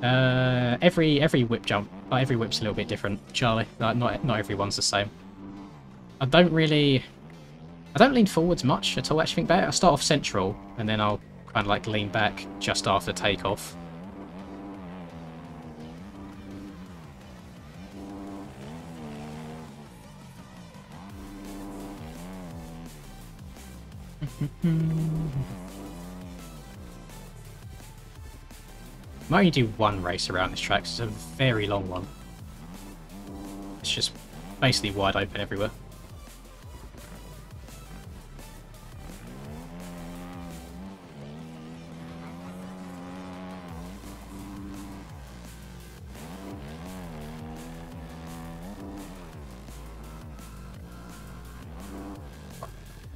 Every whip jump, like every whip's a little bit different, Charlie. Like not everyone's the same. I don't lean forwards much at all, actually think about it. I start off central, and then I'll kind of like lean back just after takeoff. I might only do one race around this track, it's a very long one. It's just basically wide open everywhere.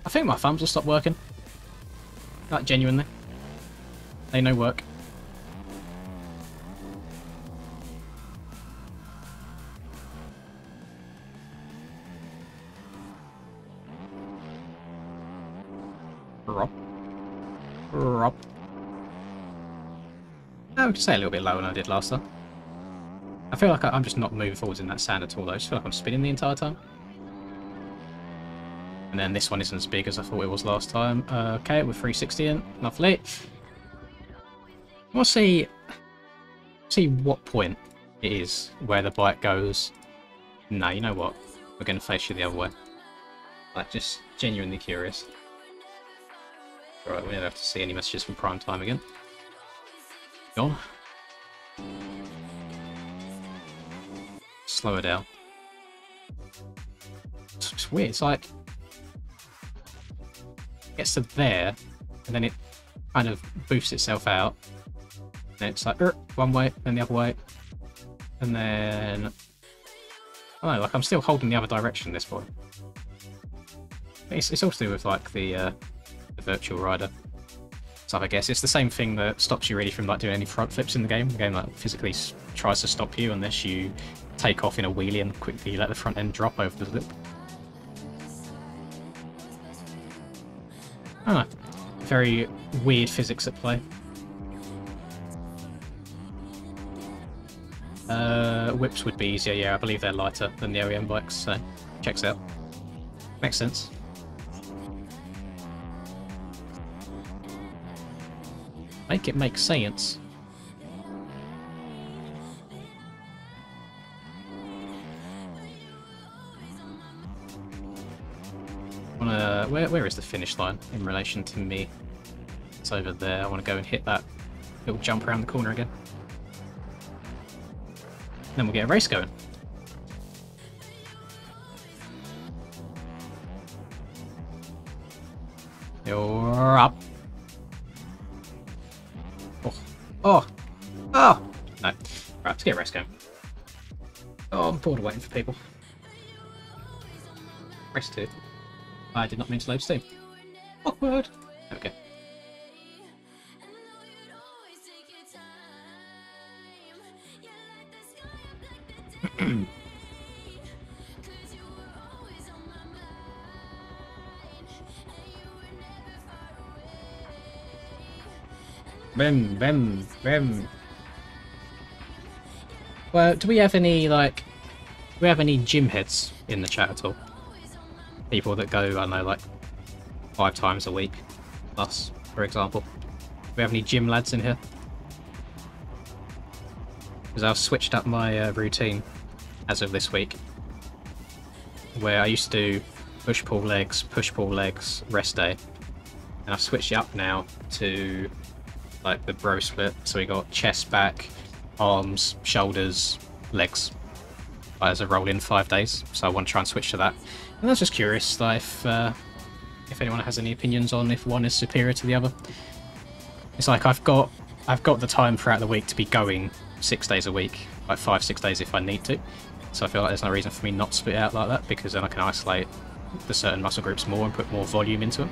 I think my thumbs will stop working. Like, genuinely. They no work. Rop. Rop. I would say a little bit lower than I did last time. I feel like I'm just not moving forwards in that sand at all though. I just feel like I'm spinning the entire time. And then this one isn't as big as I thought it was last time. Okay, with 360 in. Lovely. We'll see what point it is where the bike goes, nah, you know what? We're going to face you the other way. Like, just genuinely curious. Right, we never have to see any messages from Prime Time again. Gone. Slow her down. It's weird, it's like... It gets to there, and then it kind of boosts itself out. And it's like, one way, then the other way. And then... I don't know, like I'm still holding the other direction at this point. It's all to do with like the virtual rider stuff, I guess. It's the same thing that stops you really from like doing any front flips in the game. The game like physically tries to stop you unless you take off in a wheelie and quickly let the front end drop over the lip. I don't know. Very weird physics at play. Whips would be easier, yeah, I believe they're lighter than the OEM bikes, so checks out. Makes sense. Make it make sense. Where is the finish line in relation to me? That's over there. I want to go and hit that little jump around the corner again. Then we'll get a race going. You're up. Oh. Oh. Oh. No. Right, let's get a race going. Oh, I'm bored of waiting for people. Race 2. I did not mean to load Steam. Awkward. There we go. Bim, bim, bim. Well, do we have any, like, do we have any gym heads in the chat at all? People that go, I don't know, like, 5 times a week, us, for example. Do we have any gym lads in here? Because I've switched up my routine as of this week, where I used to do push-pull legs, rest day, and I've switched it up now to like the bro split. So we got chest, back, arms, shoulders, legs as a roll in 5 days. So I want to try and switch to that. And I was just curious like, if anyone has any opinions on if one is superior to the other. It's like I've got the time throughout the week to be going 6 days a week, like 5-6 days if I need to. So I feel like there's no reason for me not to split it out like that, because then I can isolate the certain muscle groups more and put more volume into them.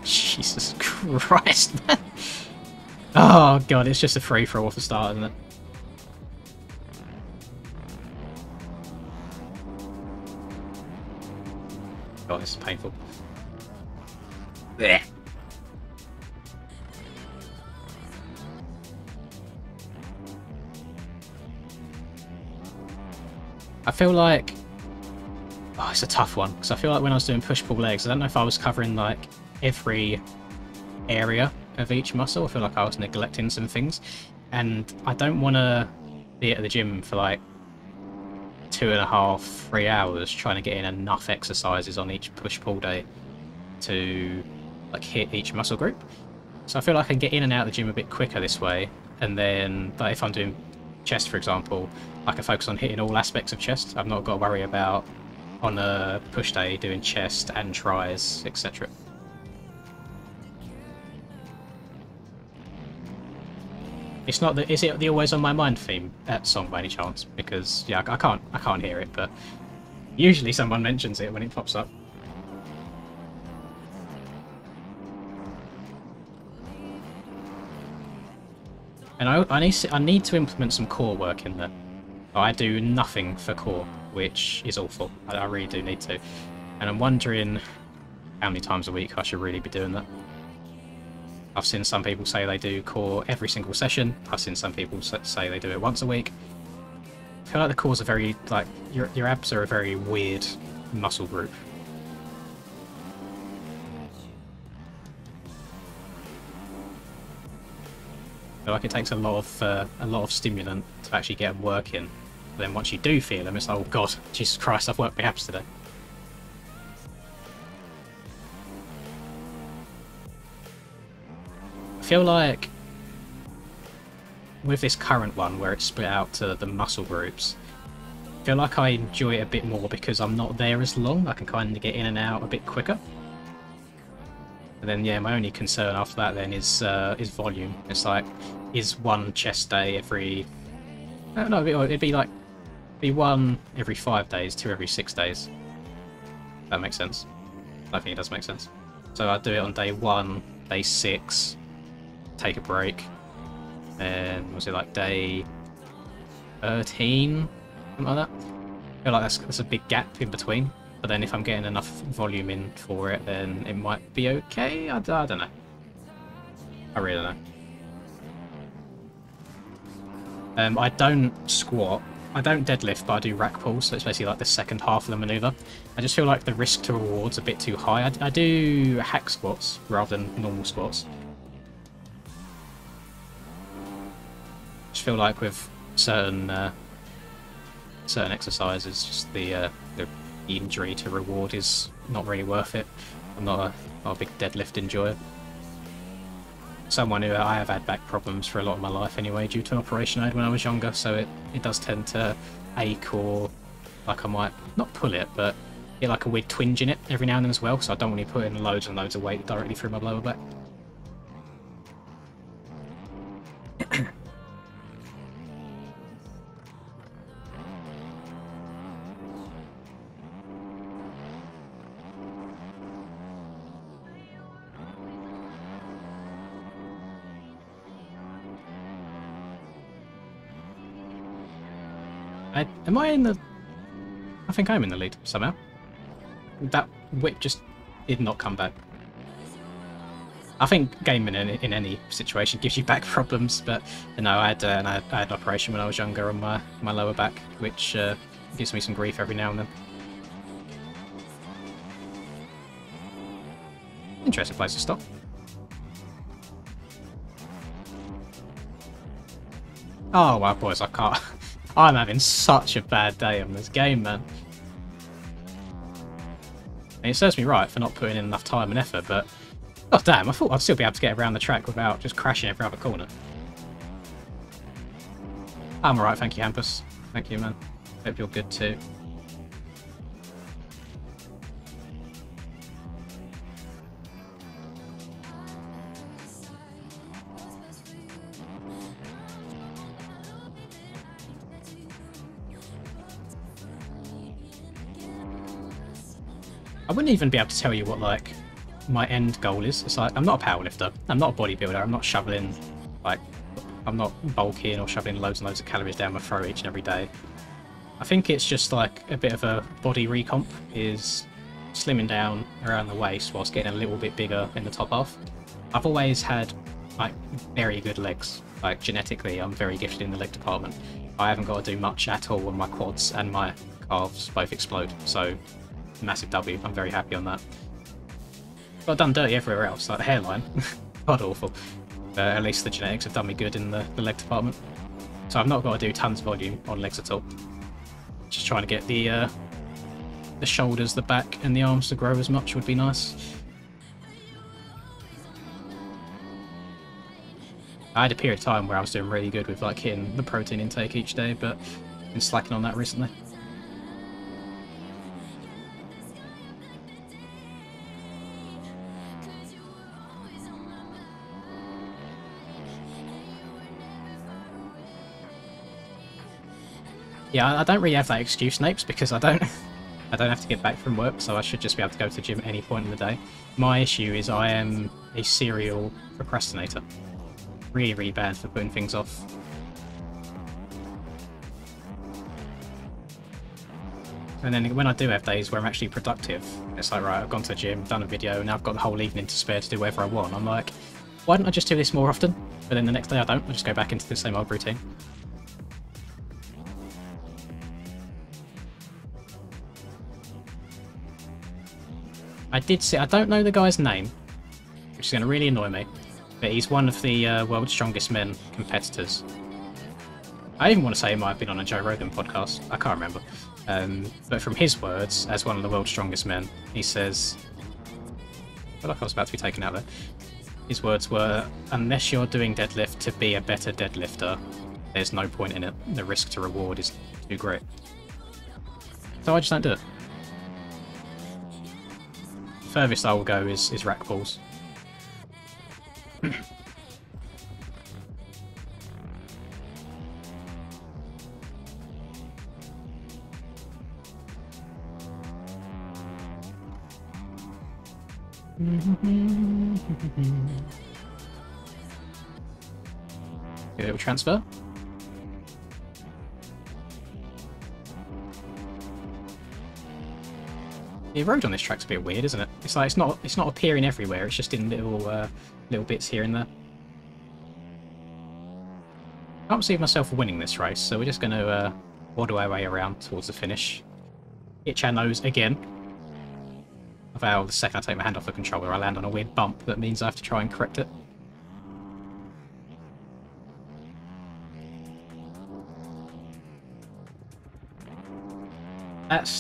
Jesus Christ, man. Oh god, it's just a free-for-all for start, isn't it? God, this is painful. Blech. I feel like... Oh, it's a tough one, because I feel like when I was doing push-pull legs, I don't know if I was covering, like, every area of each muscle. I feel like I was neglecting some things, and I don't want to be at the gym for, like, 2.5-3 hours trying to get in enough exercises on each push-pull day to, like, hit each muscle group. So I feel like I can get in and out of the gym a bit quicker this way, and then, like, if I'm doing chest, for example, I can focus on hitting all aspects of chest. I've not got to worry about, on a push day, doing chest and tries, etc. It's not the, is it the Always on My Mind theme song by any chance? Because yeah, I can't hear it, but usually someone mentions it when it pops up. And I need to implement some core work in there. I do nothing for core, which is awful. I really do need to. And I'm wondering how many times a week I should really be doing that. I've seen some people say they do core every single session. I've seen some people say they do it once a week. I feel like the cores are very, like, your abs are a very weird muscle group. I feel like it takes a lot of stimulant to actually get them working. But then once you do feel them, it's like, oh god, Jesus Christ, I've worked my abs today. I feel like with this current one where it's split out to the muscle groups, I feel like I enjoy it a bit more because I'm not there as long. I can kind of get in and out a bit quicker. And then yeah, my only concern after that then is volume. It's like, is one chest day every... I don't know, it'd be like, one every 5 days, 2 every 6 days. That makes sense. I think it does make sense. So I'd do it on day 1, day 6, take a break, and was it like day 13, something like that? I feel like that's a big gap in between, but then if I'm getting enough volume in for it, then it might be okay. I don't know. I really don't know. I don't squat. I don't deadlift, but I do rack pulls, so it's basically like the second half of the manoeuvre. I just feel like the risk to reward's a bit too high. I do hack squats rather than normal squats. Just feel like with certain certain exercises, just the injury to reward is not really worth it. I'm not a big deadlift enjoyer. Someone who I have had back problems for a lot of my life anyway due to an operation I had when I was younger, so it does tend to ache, or like I might not pull it, but get like a weird twinge in it every now and then as well, so I don't want to put in loads and loads of weight directly through my lower back. Am I in the... I think I'm in the lead, somehow. That whip just did not come back. I think gaming in any situation gives you back problems, but no, I had an operation when I was younger on my lower back, which gives me some grief every now and then. Interesting place to stop. Oh wow, boys, I can't... I'm having such a bad day on this game, man. And it serves me right for not putting in enough time and effort, but... Oh damn, I thought I'd still be able to get around the track without just crashing every other corner. I'm alright, thank you, Hampus. Thank you, man. Hope you're good too. I wouldn't even be able to tell you what, like, my end goal is. It's like, I'm not a powerlifter, I'm not a bodybuilder, I'm not shoveling, like, I'm not bulking or shoveling loads and loads of calories down my throat each and every day. I think it's just like a bit of a body recomp, is slimming down around the waist whilst getting a little bit bigger in the top half. I've always had, like, very good legs. Like, genetically, I'm very gifted in the leg department. I haven't got to do much at all when my quads and my calves both explode, so massive W. I'm very happy on that. But I've done dirty everywhere else, like the hairline. God awful. But at least the genetics have done me good in the leg department. So I've not got to do tons of volume on legs at all. Just trying to get the shoulders, the back, and the arms to grow as much would be nice. I had a period of time where I was doing really good with like hitting the protein intake each day, but been slacking on that recently. Yeah, I don't really have that excuse, Napes, because I don't have to get back from work, so I should just be able to go to the gym at any point in the day. My issue is I am a serial procrastinator. Really, really bad for putting things off. And then when I do have days where I'm actually productive, it's like, right, I've gone to the gym, done a video, and now I've got the whole evening to spare to do whatever I want. I'm like, why don't I just do this more often? But then the next day I don't, I just go back into the same old routine. I did see, I don't know the guy's name, which is going to really annoy me, but he's one of the World's Strongest Men competitors. I even want to say he might have been on a Joe Rogan podcast, I can't remember. But from his words, as one of the World's Strongest Men, he says... I feel like I was about to be taken out there. His words were, unless you're doing deadlift to be a better deadlifter, there's no point in it. The risk to reward is too great. So I just don't do it. Furthest I will go is rack pulls. A little transfer. The road on this track's a bit weird, isn't it? It's like it's not appearing everywhere. It's just in little bits here and there. I can't see myself winning this race, so we're just going to waddle our way around towards the finish. Itch our nose again. I vow the second I take my hand off the controller, I land on a weird bump that means I have to try and correct it.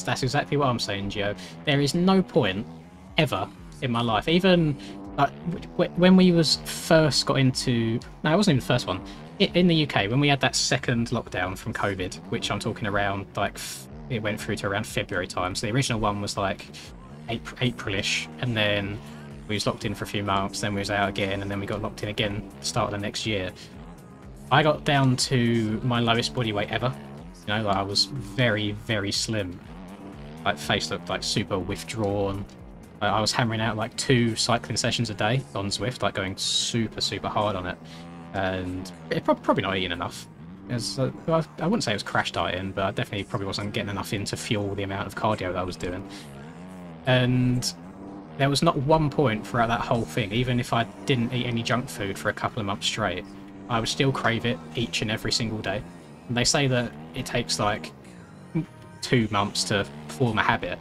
That's exactly what I'm saying, Gio. There is no point ever in my life, even like when we was first got into. No, it wasn't even the first one. In the UK, when we had that second lockdown from COVID, which I'm talking around like it went through to around February time. So the original one was like Aprilish, and then we was locked in for a few months. Then we was out again, and then we got locked in again at the start of the next year. I got down to my lowest body weight ever. You know, like I was very, very slim. Like face looked like super withdrawn. I was hammering out like 2 cycling sessions a day on Zwift, like going super, super hard on it. And it probably not eating enough. I wouldn't say it was crash dieting, but I definitely probably wasn't getting enough in to fuel the amount of cardio that I was doing. And there was not one point throughout that whole thing, even if I didn't eat any junk food for a couple of months straight, I would still crave it each and every single day. And they say that it takes like 2 months to form a habit.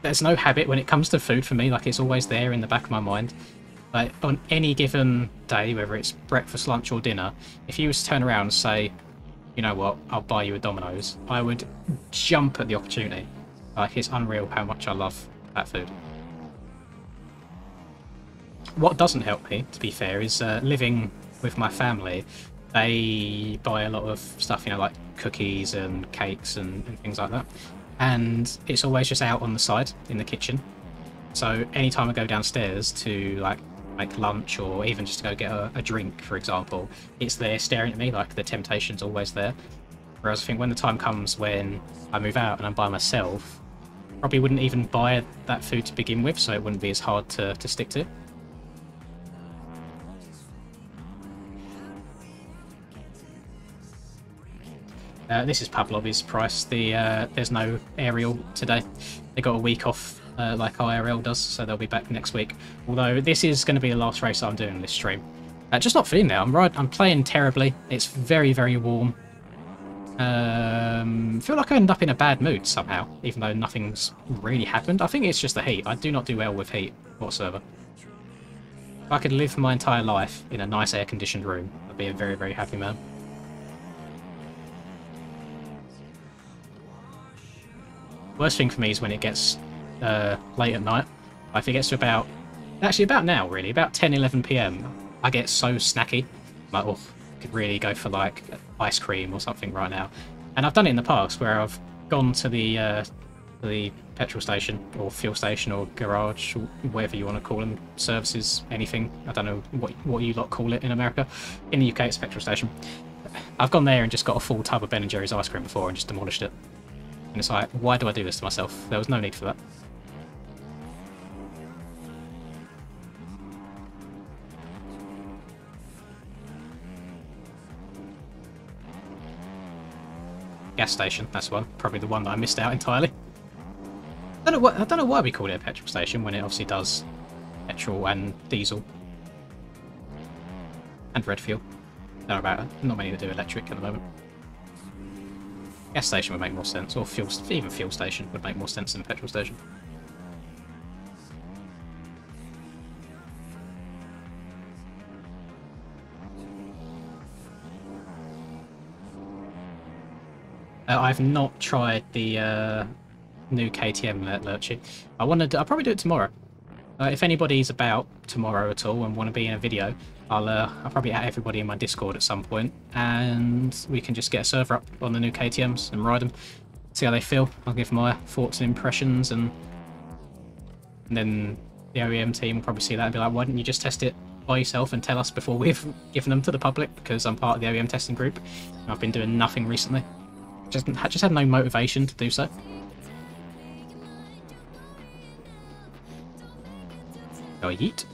There's no habit when it comes to food for me, like it's always there in the back of my mind. Like on any given day, whether it's breakfast, lunch or dinner, if you was to turn around and say, you know what, I'll buy you a Domino's, I would jump at the opportunity. Like it's unreal how much I love that food. What doesn't help me, to be fair, is living with my family. They buy a lot of stuff, you know, like cookies and cakes and things like that. And it's always just out on the side in the kitchen. So anytime I go downstairs to like make lunch or even just to go get a drink, for example, it's there staring at me, like the temptation's always there. Whereas I think when the time comes when I move out and I'm by myself, probably wouldn't even buy that food to begin with, so it wouldn't be as hard to stick to. This is Pavlov's price. There's no aerial today. They got a week off like IRL does, so they'll be back next week. Although this is going to be the last race I'm doing this stream. Just not feeling it. I'm playing terribly. It's very, very warm. Feel like I end up in a bad mood somehow, even though nothing's really happened. I think it's just the heat. I do not do well with heat whatsoever. If I could live my entire life in a nice air-conditioned room, I'd be a very, very happy man. Worst thing for me is when it gets late at night. If it gets to about now really, about 10-11 PM, I get so snacky. Like, oh, I could really go for like ice cream or something right now. And I've done it in the past where I've gone to the petrol station or fuel station or garage or whatever you want to call them, services, anything. I don't know what you lot call it in America. In the UK it's a petrol station. I've gone there and just got a full tub of Ben & Jerry's ice cream before and just demolished it. And it's like, why do I do this to myself? There was no need for that. Gas station, that's one. Probably the one that I missed out entirely. I don't know why we call it a petrol station when it obviously does petrol and diesel. And red fuel. Don't know about it. Not many that do electric at the moment. Gas station would make more sense, or even fuel station would make more sense than a petrol station. I've not tried the new KTM at Lurchy. I'll probably do it tomorrow. If anybody's about tomorrow at all and want to be in a video, I'll probably add everybody in my Discord at some point, and we can just get a server up on the new KTMs and ride them, see how they feel. I'll give my thoughts and impressions, and then the OEM team will probably see that and be like, why didn't you just test it by yourself and tell us before we've given them to the public? Because I'm part of the OEM testing group, and I've been doing nothing recently. Just had no motivation to do so. Go yeet.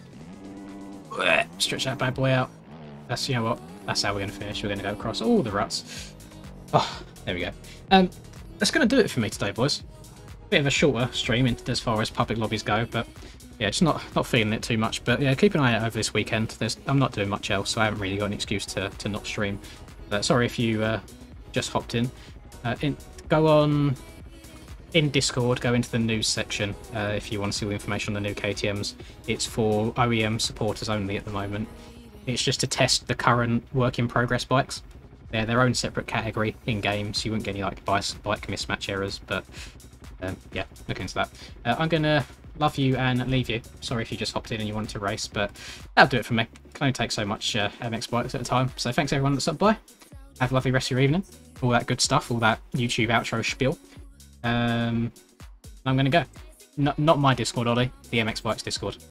Stretch that bad boy out. That's, you know what, that's how we're going to finish. We're going to go across all the ruts. Oh, there we go. That's going to do it for me today, boys. Bit of a shorter stream as far as public lobbies go, but yeah, just not feeling it too much. But yeah, keep an eye out over this weekend. I'm not doing much else, so I haven't really got an excuse to not stream. But sorry if you just hopped in. Go on in Discord, go into the news section if you want to see all the information on the new KTMs. It's for OEM supporters only at the moment. It's just to test the current work in progress bikes. They're their own separate category in game, so you wouldn't get any like bike mismatch errors. But yeah, look into that. I'm gonna love you and leave you. Sorry if you just hopped in and you wanted to race, but that'll do it for me. Can only take so much MX bikes at a time. So thanks everyone that stopped by. Have a lovely rest of your evening. All that good stuff, all that YouTube outro spiel. I'm gonna go. Not my Discord, Ollie. The MX Bikes Discord.